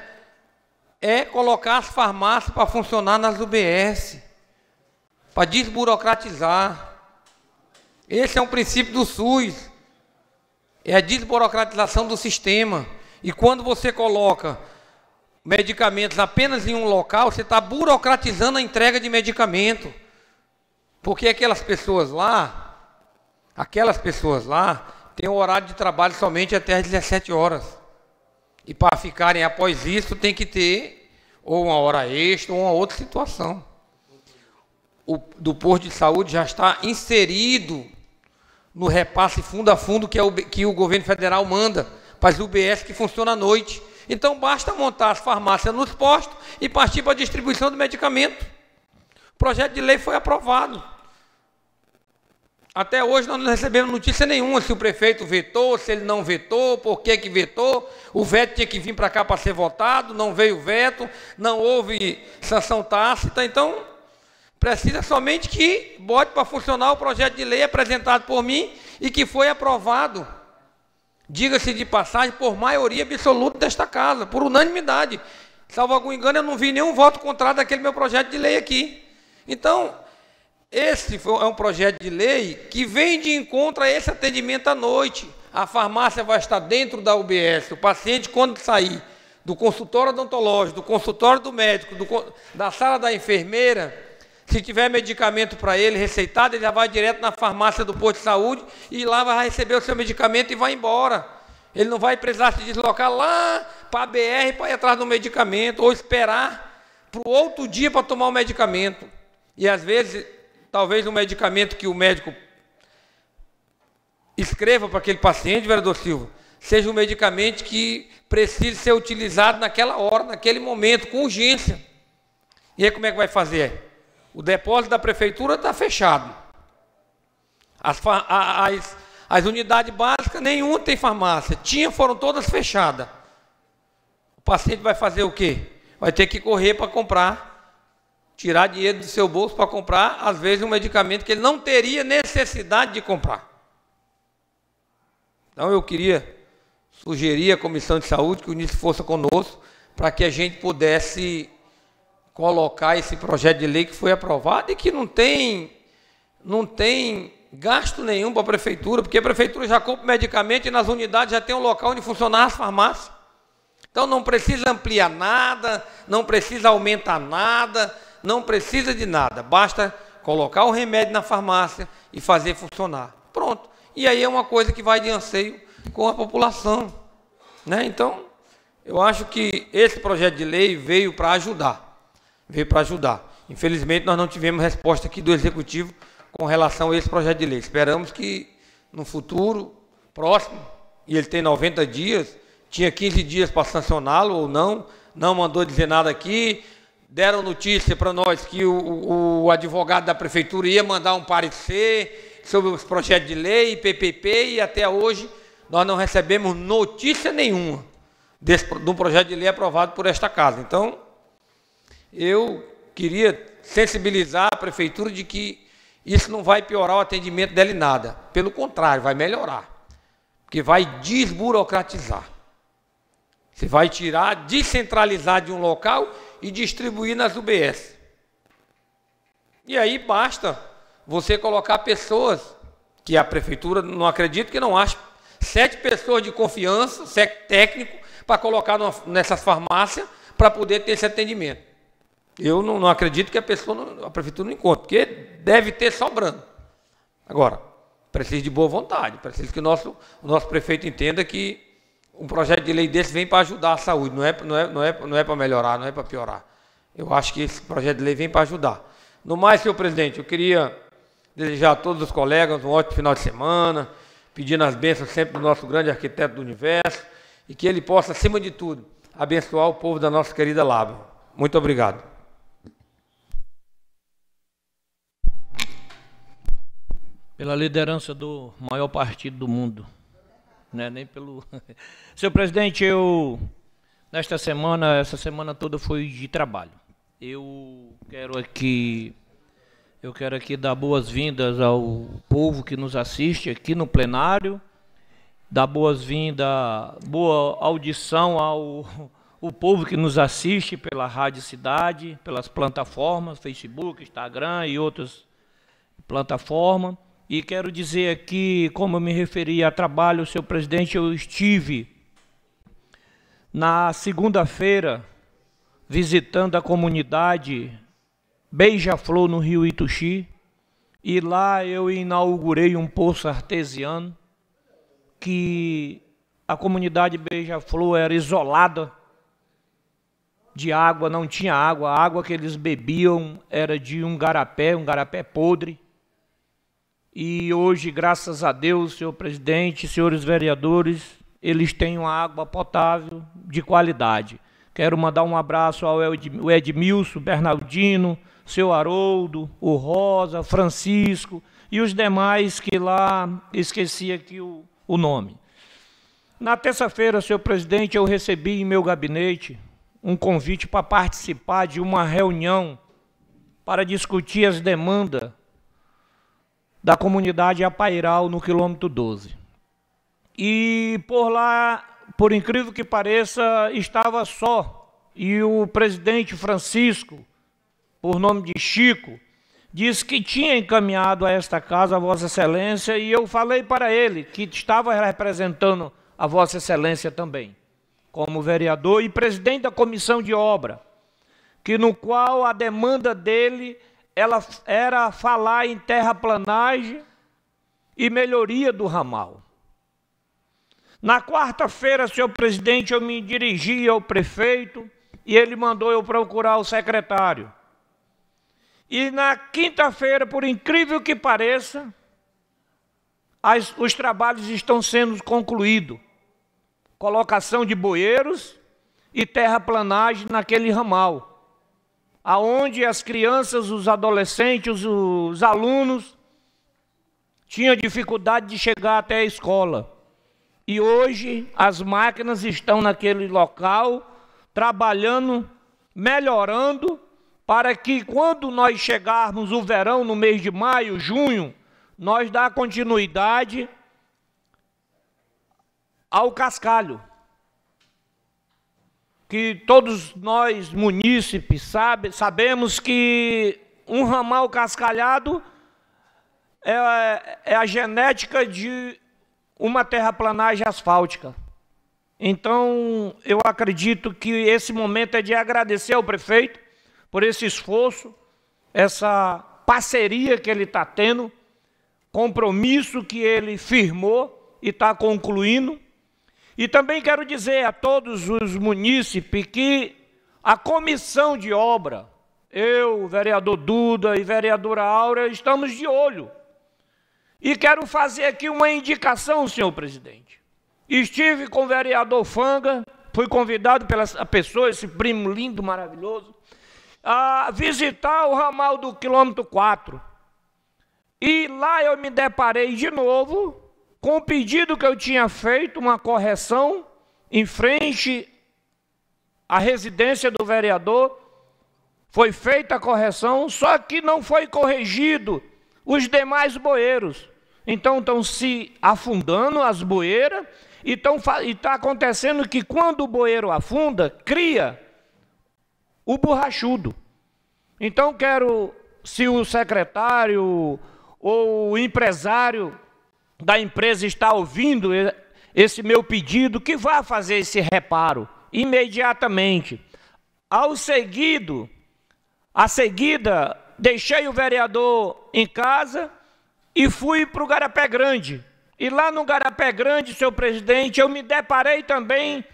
É colocar as farmácias para funcionar nas UBS. Para desburocratizar. Esse é um princípio do SUS. É a desburocratização do sistema. E quando você coloca medicamentos apenas em um local, você está burocratizando a entrega de medicamento. Porque aquelas pessoas lá têm o horário de trabalho somente até às 17 horas. E para ficarem após isso, tem que ter ou uma hora extra ou uma outra situação. Do posto de saúde já está inserido no repasse fundo a fundo que o governo federal manda para as UBS que funcionam à noite. Então, basta montar as farmácias nos postos e partir para a distribuição do medicamento. O projeto de lei foi aprovado. Até hoje nós não recebemos notícia nenhuma se o prefeito vetou, se ele não vetou, por que vetou. O veto tinha que vir para cá para ser votado, não veio o veto, não houve sanção tácita. Então, precisa somente que bote para funcionar o projeto de lei apresentado por mim e que foi aprovado. Diga-se de passagem, por maioria absoluta desta casa, por unanimidade. Salvo algum engano, eu não vi nenhum voto contrário daquele meu projeto de lei aqui. Então, esse é um projeto de lei que vem de encontro a esse atendimento à noite. A farmácia vai estar dentro da UBS. O paciente, quando sair do consultório odontológico, do consultório do médico, da sala da enfermeira, se tiver medicamento para ele receitado, ele já vai direto na farmácia do posto de saúde e lá vai receber o seu medicamento e vai embora. Ele não vai precisar se deslocar lá para a BR para ir atrás do medicamento ou esperar para o outro dia para tomar o medicamento. E às vezes, talvez o medicamento que o médico escreva para aquele paciente, vereador Silva, seja um medicamento que precise ser utilizado naquela hora, naquele momento, com urgência. E aí como é que vai fazer? O depósito da prefeitura está fechado. As unidades básicas, nenhuma tem farmácia. Foram todas fechadas. O paciente vai fazer o quê? Vai ter que correr para comprar, tirar dinheiro do seu bolso para comprar, às vezes, um medicamento que ele não teria necessidade de comprar. Então, eu queria sugerir à Comissão de Saúde que unisse força conosco para que a gente pudesse colocar esse projeto de lei que foi aprovado e que não tem gasto nenhum para a prefeitura, porque a prefeitura já compra medicamento e nas unidades já tem um local onde funcionar as farmácias. Então não precisa ampliar nada, não precisa aumentar nada, não precisa de nada, basta colocar o remédio na farmácia e fazer funcionar. Pronto. E aí é uma coisa que vai de anseio com a população, né? Então, eu acho que esse projeto de lei veio para ajudar. Infelizmente, nós não tivemos resposta aqui do Executivo com relação a esse projeto de lei. Esperamos que no futuro próximo, e ele tem 90 dias, tinha 15 dias para sancioná-lo ou não mandou dizer nada aqui, deram notícia para nós que o advogado da prefeitura ia mandar um parecer sobre os projetos de lei, PPP, e até hoje nós não recebemos notícia nenhuma de um projeto de lei aprovado por esta casa. Então, eu queria sensibilizar a prefeitura de que isso não vai piorar o atendimento dela em nada. Pelo contrário, vai melhorar. Porque vai desburocratizar. Você vai tirar, descentralizar de um local e distribuir nas UBS. E aí basta você colocar pessoas, que a prefeitura, não acredito que não ache, 7 pessoas de confiança, 7 técnicos, para colocar nessas farmácias para poder ter esse atendimento. Eu não acredito que a prefeitura não encontre, porque deve ter sobrando. Agora, precisa de boa vontade, precisa que o nosso prefeito entenda que um projeto de lei desse vem para ajudar a saúde, não é para melhorar, não é para piorar. Eu acho que esse projeto de lei vem para ajudar. No mais, senhor presidente, eu queria desejar a todos os colegas um ótimo final de semana, pedindo as bênçãos sempre do nosso grande arquiteto do universo, e que ele possa, acima de tudo, abençoar o povo da nossa querida Lábrea. Muito obrigado. Pela liderança do maior partido do mundo, né? Nem pelo... Senhor presidente, essa semana toda foi de trabalho. Eu quero aqui dar boas-vindas ao povo que nos assiste aqui no plenário, dar boas-vindas, boa audição ao povo que nos assiste pela Rádio Cidade, pelas plataformas, Facebook, Instagram e outras plataformas. E quero dizer aqui, como eu me referi a trabalho, senhor presidente, eu estive na segunda-feira visitando a comunidade Beija-Flor, no Rio Ituxi, e lá eu inaugurei um poço artesiano, que a comunidade Beija-Flor era isolada de água, não tinha água, a água que eles bebiam era de um garapé podre. E hoje, graças a Deus, senhor presidente, senhores vereadores, eles têm uma água potável de qualidade. Quero mandar um abraço ao Edmilson, Bernardino, seu Haroldo, o Rosa, Francisco e os demais que lá esqueci aqui o nome. Na terça-feira, senhor presidente, eu recebi em meu gabinete um convite para participar de uma reunião para discutir as demandas da comunidade Apairal, no quilômetro 12. E por lá, por incrível que pareça, estava só. E o presidente Francisco, por nome de Chico, disse que tinha encaminhado a esta casa a Vossa Excelência, e eu falei para ele que estava representando a Vossa Excelência também, como vereador e presidente da comissão de obra, que no qual a demanda dele ela era falar em terraplanagem e melhoria do ramal. Na quarta-feira, senhor presidente, eu me dirigi ao prefeito e ele mandou eu procurar o secretário. E na quinta-feira, por incrível que pareça, os trabalhos estão sendo concluídos. Colocação de bueiros e terraplanagem naquele ramal. aonde as crianças, os adolescentes, os alunos tinham dificuldade de chegar até a escola. E hoje as máquinas estão naquele local, trabalhando, melhorando, para que quando nós chegarmos o verão, no mês de maio, junho, nós dá continuidade ao cascalho. Que todos nós, munícipes, sabemos que um ramal cascalhado é a genética de uma terraplanagem asfáltica. Então, eu acredito que esse momento é de agradecer ao prefeito por esse esforço, essa parceria que ele está tendo, compromisso que ele firmou e está concluindo. E também quero dizer a todos os munícipes que a comissão de obra, eu, o vereador Duda e vereadora Áurea, estamos de olho. E quero fazer aqui uma indicação, senhor presidente. Estive com o vereador Fanga, fui convidado pela pessoa, esse primo lindo, maravilhoso, a visitar o ramal do quilômetro 4. E lá eu me deparei de novo com o pedido que eu tinha feito, uma correção em frente à residência do vereador. Foi feita a correção, só que não foi corrigido os demais bueiros. Então estão se afundando as bueiras e está acontecendo que quando o bueiro afunda, cria o borrachudo. Então quero, se o secretário ou o empresário da empresa está ouvindo esse meu pedido, que vá fazer esse reparo imediatamente. A seguida, deixei o vereador em casa e fui para o Garapé Grande. E lá no Garapé Grande, senhor presidente, eu me deparei também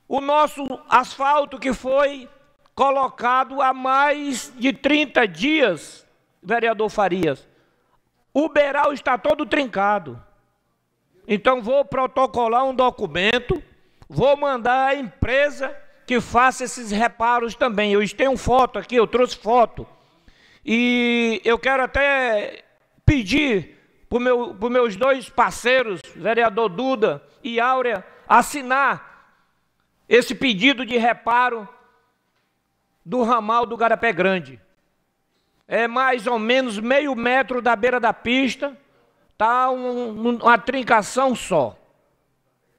o nosso asfalto que foi colocado há mais de 30 dias, vereador Farias. O beiral está todo trincado. Então vou protocolar um documento, vou mandar a empresa que faça esses reparos também. Eu tenho foto aqui, eu trouxe foto. E eu quero até pedir para os meus dois parceiros, vereador Duda e Áurea, assinar esse pedido de reparo do ramal do Garapé Grande. É mais ou menos meio metro da beira da pista, está uma trincação só.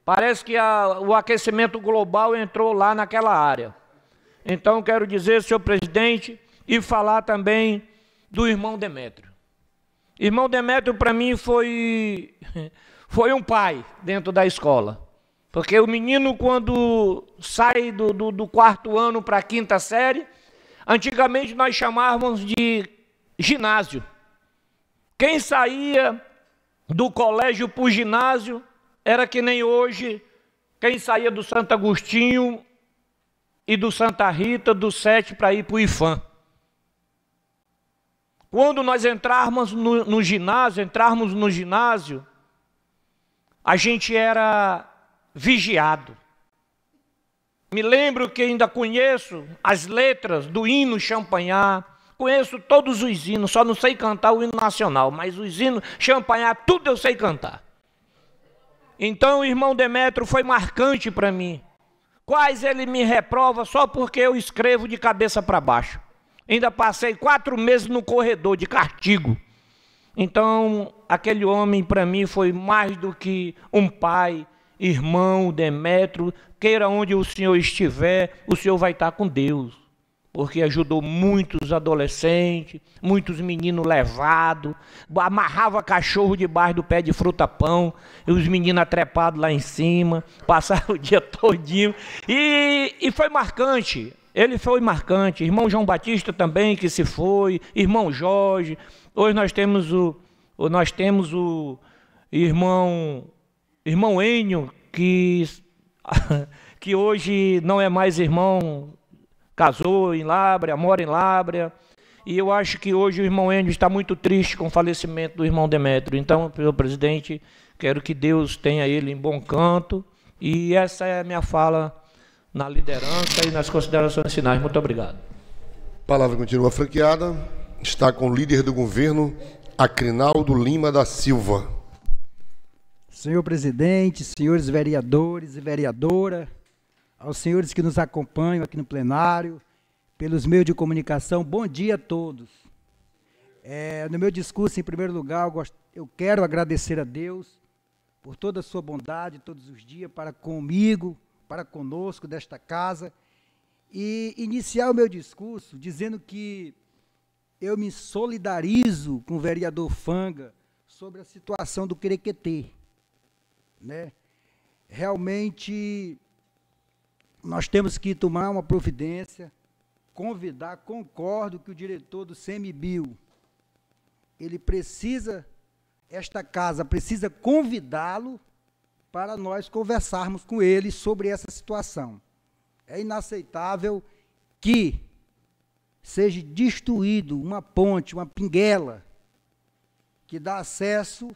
Parece que o aquecimento global entrou lá naquela área. Então, quero dizer, senhor presidente, e falar também do irmão Demétrio. Irmão Demétrio, para mim, foi um pai dentro da escola. Porque o menino, quando sai do quarto ano para a quinta série, antigamente nós chamávamos de ginásio. Quem saía do colégio para o ginásio era que nem hoje, quem saía do Santo Agostinho e do Santa Rita, do 7 para ir para o IFAM. Quando nós entrarmos no ginásio, a gente era vigiado. Me lembro que ainda conheço as letras do hino Champanhar, conheço todos os hinos, só não sei cantar o hino nacional, mas os hinos Champanhar, tudo eu sei cantar. Então o irmão Demétrio foi marcante para mim. Quais ele me reprova só porque eu escrevo de cabeça para baixo. Ainda passei 4 meses no corredor de castigo. Então aquele homem para mim foi mais do que um pai, irmão Demétrio. Queira onde o senhor estiver, o senhor vai estar com Deus. Porque ajudou muitos adolescentes, muitos meninos levados, amarrava cachorro debaixo do pé de fruta-pão, e os meninos trepados lá em cima, passaram o dia todinho. E foi marcante, ele foi marcante. Irmão João Batista também, que se foi, irmão Jorge. Hoje nós temos o irmão Enio, que hoje não é mais irmão, casou em Lábrea, mora em Lábrea, e eu acho que hoje o irmão Enio está muito triste com o falecimento do irmão Demétrio. Então, senhor presidente, quero que Deus tenha ele em bom canto, e essa é a minha fala na liderança e nas considerações finais. Muito obrigado. A palavra continua franqueada. Está com o líder do governo, Acrinaldo Lima da Silva. Senhor presidente, senhores vereadores e vereadora, aos senhores que nos acompanham aqui no plenário, pelos meios de comunicação, bom dia a todos. No meu discurso, em primeiro lugar, eu quero agradecer a Deus por toda a sua bondade todos os dias para comigo, para conosco desta casa, e iniciar o meu discurso dizendo que eu me solidarizo com o vereador Fanga sobre a situação do Querequetê, né? Realmente, nós temos que tomar uma providência, concordo que o diretor do CMBio, esta casa precisa convidá-lo para nós conversarmos com ele sobre essa situação. É inaceitável que seja destruído uma ponte, uma pinguela, que dá acesso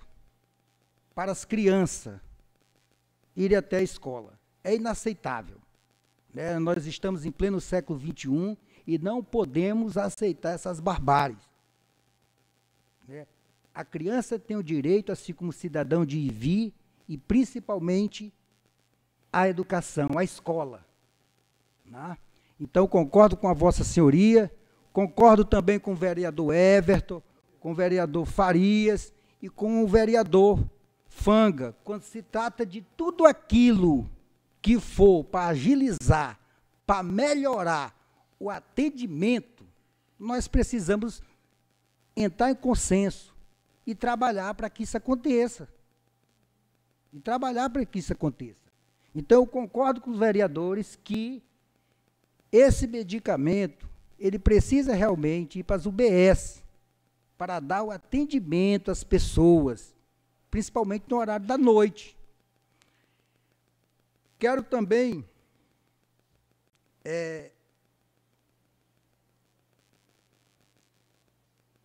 para as crianças irem até a escola. É inaceitável, né? Nós estamos em pleno século XXI e não podemos aceitar essas barbáries, né? A criança tem o direito, assim como o cidadão, de ir e vir, e principalmente a educação, a escola, né? Então, concordo com a Vossa Senhoria, concordo também com o vereador Everton, com o vereador Farias e com o vereador Fanga, quando se trata de tudo aquilo que for para agilizar, para melhorar o atendimento, nós precisamos entrar em consenso e trabalhar para que isso aconteça. Então, eu concordo com os vereadores que esse medicamento, ele precisa realmente ir para as UBS, para dar o atendimento às pessoas, principalmente no horário da noite. Quero também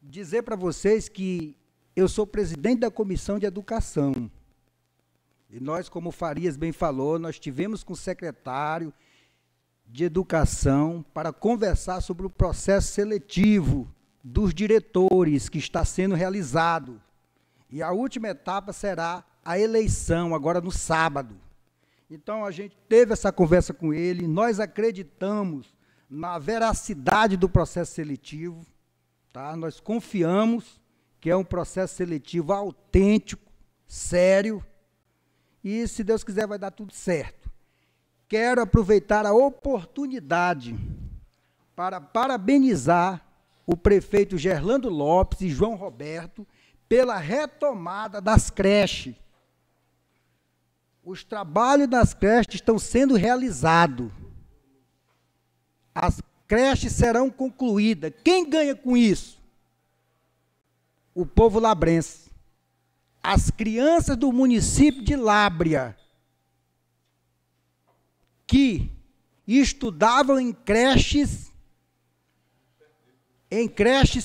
dizer para vocês que eu sou presidente da Comissão de Educação. E nós, como o Farias bem falou, nós tivemos com o secretário de Educação para conversar sobre o processo seletivo dos diretores que está sendo realizado. E a última etapa será a eleição, agora no sábado. Então, a gente teve essa conversa com ele, nós acreditamos na veracidade do processo seletivo, tá? Nós confiamos que é um processo seletivo autêntico, sério, e, se Deus quiser, vai dar tudo certo. Quero aproveitar a oportunidade para parabenizar o prefeito Gerlando Lopes e João Roberto pela retomada das creches. Os trabalhos das creches estão sendo realizados. As creches serão concluídas. Quem ganha com isso? O povo labrense. As crianças do município de Lábrea, que estudavam em creches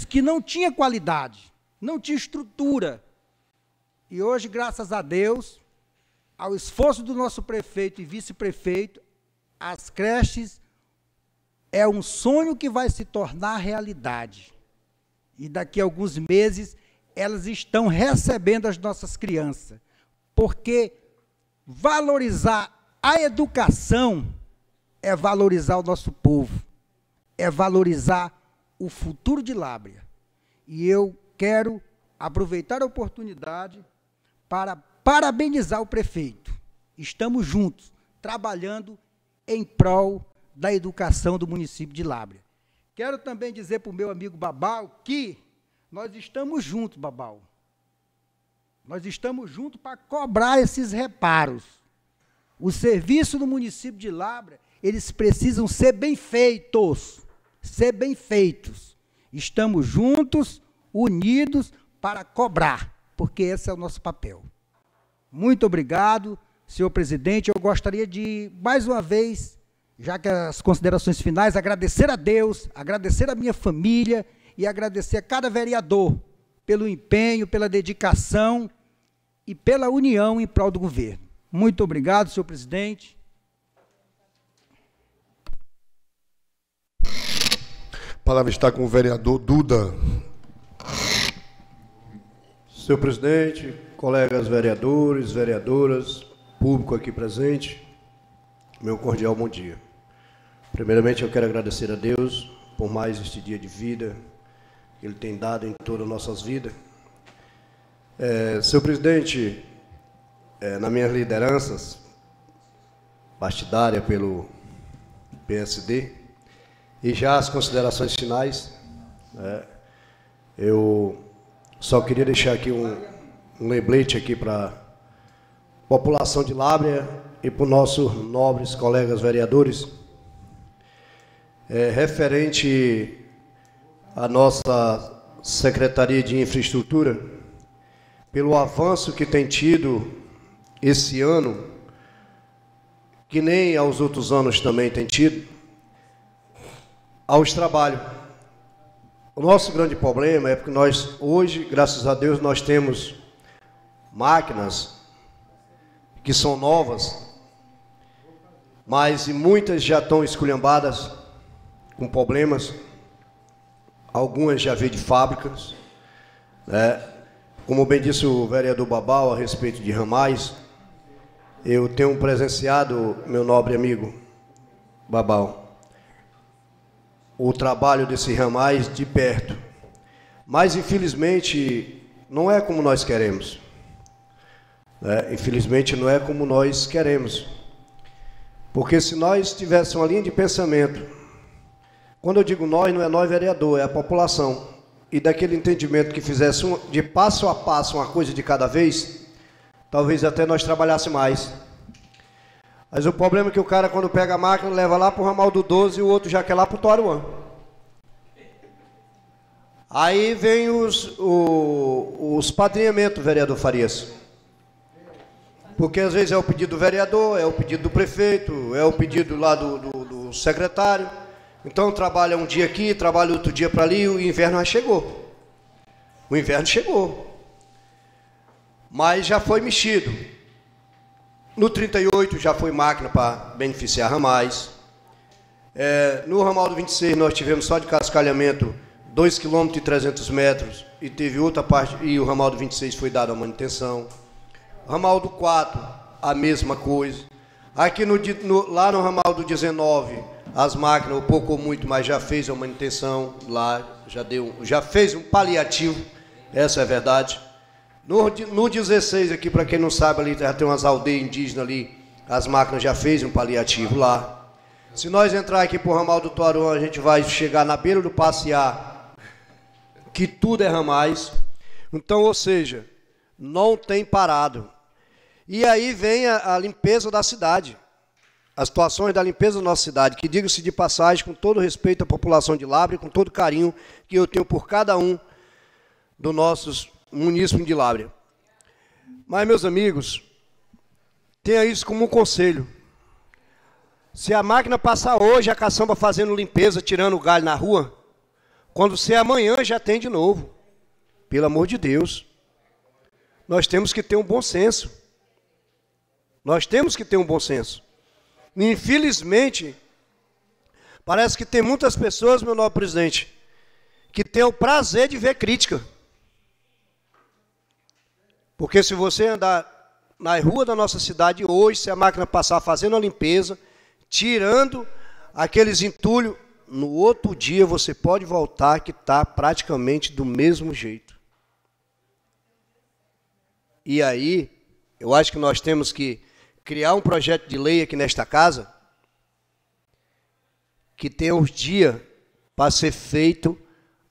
que não tinham qualidade, não tinha estrutura. E hoje, graças a Deus, ao esforço do nosso prefeito e vice-prefeito, as creches é um sonho que vai se tornar realidade. E daqui a alguns meses, elas estão recebendo as nossas crianças. Porque valorizar a educação é valorizar o nosso povo, é valorizar o futuro de Lábrea. E eu quero aproveitar a oportunidade para parabenizar o prefeito. Estamos juntos, trabalhando em prol da educação do município de Lábrea. Quero também dizer para o meu amigo Babal que nós estamos juntos, Babal. Nós estamos juntos para cobrar esses reparos. O serviço do município de Lábrea, eles precisam ser bem feitos. Estamos juntos, unidos, para cobrar, porque esse é o nosso papel. Muito obrigado, senhor presidente. Eu gostaria de, mais uma vez, já que as considerações finais, agradecer a Deus, agradecer a minha família e agradecer a cada vereador pelo empenho, pela dedicação e pela união em prol do governo. Muito obrigado, senhor presidente. palavra está com o vereador Duda. Senhor presidente, colegas vereadores, vereadoras, público aqui presente, meu cordial bom dia. Primeiramente, eu quero agradecer a Deus por mais este dia de vida que Ele tem dado em todas as nossas vidas. Senhor presidente, nas minhas lideranças partidárias pelo PSD, e já as considerações finais, eu só queria deixar aqui um lembrete aqui para a população de Lábrea e para os nossos nobres colegas vereadores, referente à nossa Secretaria de Infraestrutura, pelo avanço que tem tido esse ano, que nem aos outros anos também tem tido, aos trabalhos. O nosso grande problema é porque nós, hoje, graças a Deus, nós temos máquinas que são novas, mas muitas já estão esculhambadas, com problemas, algumas já veio de fábricas, Como bem disse o vereador Babal a respeito de ramais, eu tenho presenciado, meu nobre amigo Babal, o trabalho desses ramais de perto. Mas, infelizmente, não é como nós queremos. Infelizmente, não é como nós queremos. Porque se nós tivéssemos uma linha de pensamento, quando eu digo nós, não é nós vereador, é a população, e daquele entendimento que fizesse de passo a passo uma coisa de cada vez, talvez até nós trabalhássemos mais. Mas o problema é que o cara, quando pega a máquina, leva lá para o ramal do 12 e o outro já quer lá para o Toaruã. Aí vem os padrinhamentos, vereador Farias. Porque às vezes é o pedido do vereador, é o pedido do prefeito, é o pedido lá do secretário. Então trabalha um dia aqui, trabalha outro dia para ali, o inverno já chegou. O inverno chegou. Mas já foi mexido. No 38 já foi máquina para beneficiar ramais. No ramal do 26 nós tivemos só de cascalhamento 2 km e 300 metros e teve outra parte, e o ramal do 26 foi dado a manutenção. O ramal do 4, a mesma coisa. Aqui lá no ramal do 19, as máquinas, pouco ou muito, mas já fez a manutenção lá, já fez um paliativo, essa é a verdade. No 16 aqui, para quem não sabe, ali já tem umas aldeias indígenas ali, as máquinas já fez um paliativo lá. Se nós entrar aqui para o ramal do Toaruã, a gente vai chegar na beira do Passear, que tudo é ramais. Então, ou seja, não tem parado. E aí vem a limpeza da cidade, as situações da limpeza da nossa cidade, que diga-se de passagem, com todo respeito à população de Lábrea, com todo carinho que eu tenho por cada um dos nossos munícipes de Lábrea. Mas, meus amigos, tenha isso como um conselho. Se a máquina passar hoje, a caçamba fazendo limpeza, tirando o galho na rua, quando ser amanhã já tem de novo. Pelo amor de Deus. Nós temos que ter um bom senso. Nós temos que ter um bom senso. Infelizmente, parece que tem muitas pessoas, meu nobre presidente, que têm o prazer de ver crítica. Porque se você andar na rua da nossa cidade hoje, se a máquina passar fazendo a limpeza, tirando aqueles entulhos, no outro dia você pode voltar que está praticamente do mesmo jeito. E aí, eu acho que nós temos que criar um projeto de lei aqui nesta casa que tenha os dias para ser feito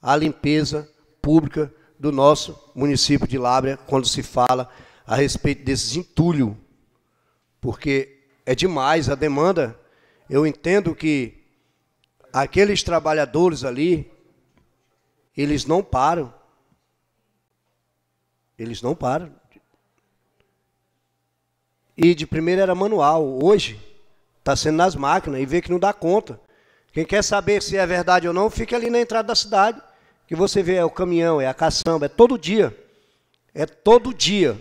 a limpeza pública do nosso município de Lábrea, quando se fala a respeito desses entulhos. Porque é demais a demanda. Eu entendo que aqueles trabalhadores ali, eles não param. Eles não param. E de primeiro era manual, hoje está sendo nas máquinas e vê que não dá conta. Quem quer saber se é verdade ou não, fica ali na entrada da cidade, que você vê, é o caminhão, é a caçamba, é todo dia. É todo dia.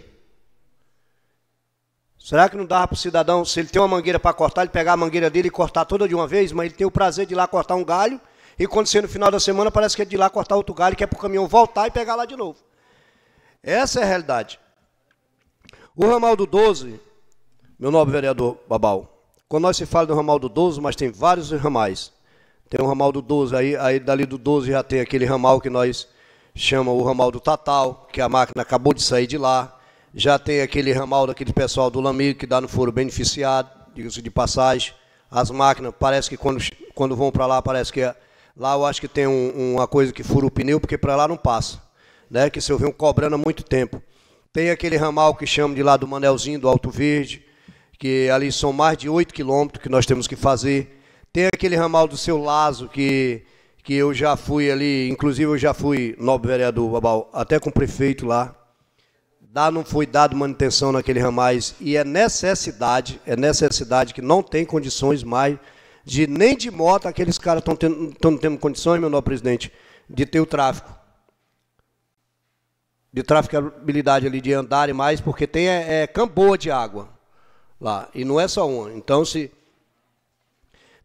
Será que não dava para o cidadão, se ele tem uma mangueira para cortar, ele pegar a mangueira dele e cortar toda de uma vez, mas ele tem o prazer de ir lá cortar um galho E quando você no final da semana, parece que é de ir lá cortar outro galho, que é para o caminhão voltar e pegar lá de novo. Essa é a realidade. O ramal do 12, meu nobre vereador Babal, quando nós se fala do ramal do 12, mas tem vários ramais. Tem o ramal do 12, aí dali do 12 já tem aquele ramal que nós chamamos o ramal do Tatal, que a máquina acabou de sair de lá. Já tem aquele ramal daquele pessoal do Lamigo, que dá no foro beneficiado, diga-se de passagem. As máquinas, parece que quando vão para lá, parece que lá eu acho que tem uma coisa que fura o pneu, porque para lá não passa, né? Que se eu venho cobrando há muito tempo. Tem aquele ramal que chama de lá do Manelzinho, do Alto Verde, que ali são mais de 8 quilômetros que nós temos que fazer. Tem aquele ramal do Seu Lazo, que eu já fui ali, inclusive eu já fui, nobre vereador Babal, até com o prefeito lá. Não foi dado manutenção naquele ramais, e é necessidade que não tem condições mais, nem de moto, aqueles caras estão tendo condições, meu nobre presidente, de ter o tráfego. De traficabilidade ali, de andarem mais, porque tem camboa de água lá, e não é só uma. Então,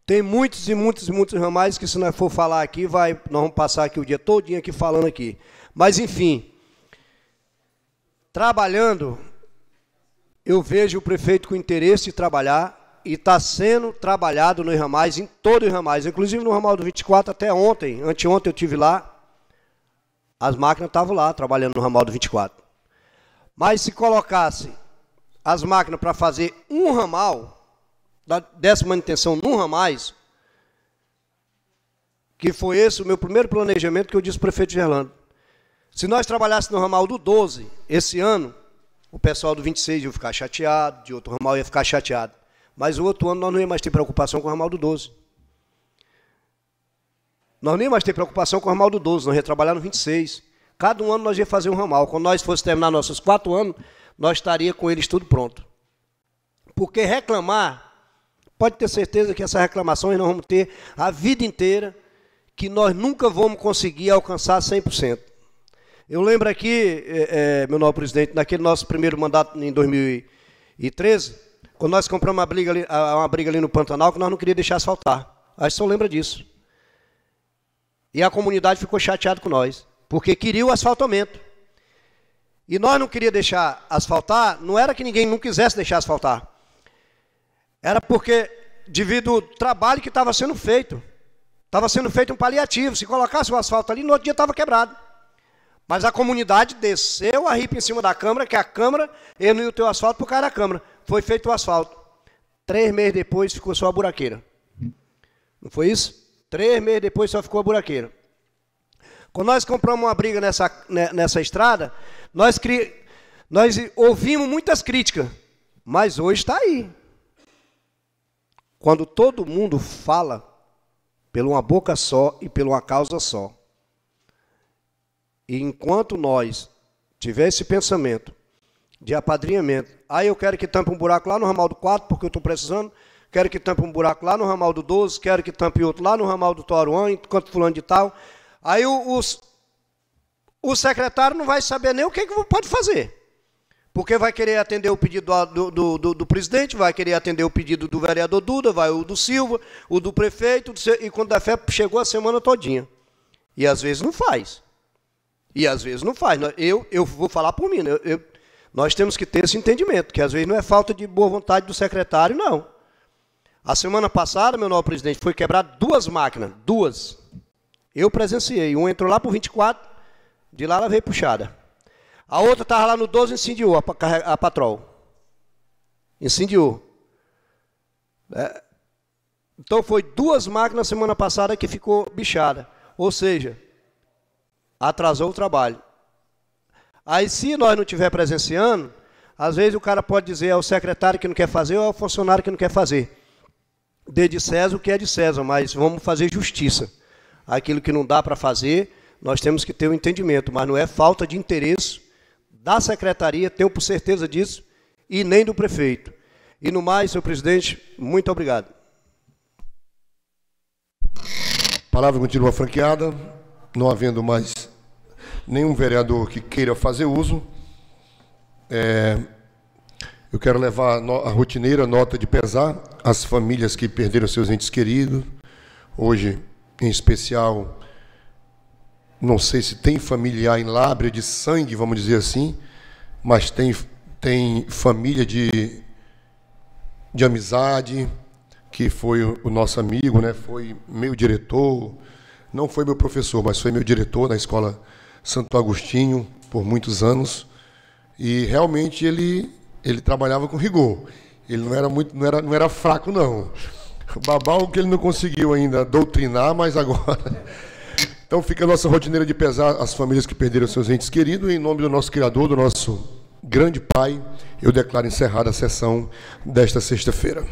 tem muitos e muitos e muitos ramais que, se nós for falar aqui, nós vamos passar aqui o dia todinho aqui falando aqui. Mas, enfim, trabalhando, eu vejo o prefeito com interesse de trabalhar, e está sendo trabalhado nos ramais, em todos os ramais, inclusive no ramal do 24, até ontem, anteontem eu estive lá, as máquinas estavam lá, trabalhando no ramal do 24. Mas se colocasse as máquinas para fazer um ramal, dessa manutenção num ramais, que foi esse o meu primeiro planejamento que eu disse ao prefeito Gerlando. Se nós trabalhássemos no ramal do 12, esse ano, o pessoal do 26 ia ficar chateado, de outro ramal ia ficar chateado. Mas o outro ano nós não ia mais ter preocupação com o ramal do 12. Nós nem ia mais ter preocupação com o ramal do 12, nós ia trabalhar no 26. Cada um ano nós ia fazer um ramal. Quando nós fosse terminar nossos 4 anos, nós estaria com eles tudo pronto. Porque reclamar, pode ter certeza que essas reclamações nós vamos ter a vida inteira, que nós nunca vamos conseguir alcançar 100%. Eu lembro aqui, meu nobre presidente, naquele nosso primeiro mandato em 2013, quando nós compramos uma briga ali no Pantanal, que nós não queríamos deixar asfaltar. Acho que só lembra disso. E a comunidade ficou chateada com nós, porque queria o asfaltamento. E nós não queríamos deixar asfaltar, não era que ninguém não quisesse deixar asfaltar. Era porque, devido ao trabalho que estava sendo feito um paliativo. Se colocasse o asfalto ali, no outro dia estava quebrado. Mas a comunidade desceu a ripa em cima da Câmara, que a Câmara, ele não ia ter o asfalto por causa da Câmara. Foi feito o asfalto. 3 meses depois ficou só a buraqueira. Não foi isso? 3 meses depois só ficou a buraqueira. Quando nós compramos uma briga nessa estrada, nós ouvimos muitas críticas, mas hoje está aí. Quando todo mundo fala por uma boca só e por uma causa só. E enquanto nós tiver esse pensamento de apadrinhamento, eu quero que tampe um buraco lá no ramal do 4, porque eu estou precisando, quero que tampe um buraco lá no ramal do 12, quero que tampe outro lá no ramal do Toruã, enquanto fulano de tal. Aí o secretário não vai saber nem o que pode fazer. Porque vai querer atender o pedido do presidente, vai querer atender o pedido do vereador Duda, vai o do Silva, o do prefeito, e quando a fé chegou a semana todinha. E às vezes não faz. Eu vou falar por mim, nós temos que ter esse entendimento, que às vezes não é falta de boa vontade do secretário, não. A semana passada, meu nobre presidente, foi quebrar 2 máquinas, 2. Eu presenciei, um entrou lá por 24, de lá ela veio puxada. A outra estava lá no 12 e incendiou a patrol. Incendiou. Então foi 2 máquinas semana passada que ficou bichada. Ou seja, atrasou o trabalho. Aí se nós não estiver presenciando, às vezes o cara pode dizer ao secretário que não quer fazer ou ao funcionário que não quer fazer. Dê de César o que é de César, mas vamos fazer justiça. Aquilo que não dá para fazer, nós temos que ter um entendimento, mas não é falta de interesse da secretaria, tenho por certeza disso, e nem do prefeito. E no mais, senhor presidente, muito obrigado. A palavra continua franqueada, não havendo mais nenhum vereador que queira fazer uso. Eu quero levar a rotineira nota de pesar às famílias que perderam seus entes queridos. Hoje em especial, não sei se tem familiar em Lábrea de sangue, vamos dizer assim, mas tem família de amizade, que foi o nosso amigo, né? Foi meu diretor, não foi meu professor, mas foi meu diretor na Escola Santo Agostinho por muitos anos, e realmente ele trabalhava com rigor. Ele não era fraco, não. Babau que ele não conseguiu ainda doutrinar, mas agora... Então fica a nossa rotineira de pesar as famílias que perderam seus entes queridos, e em nome do nosso Criador, do nosso grande Pai, eu declaro encerrada a sessão desta sexta-feira.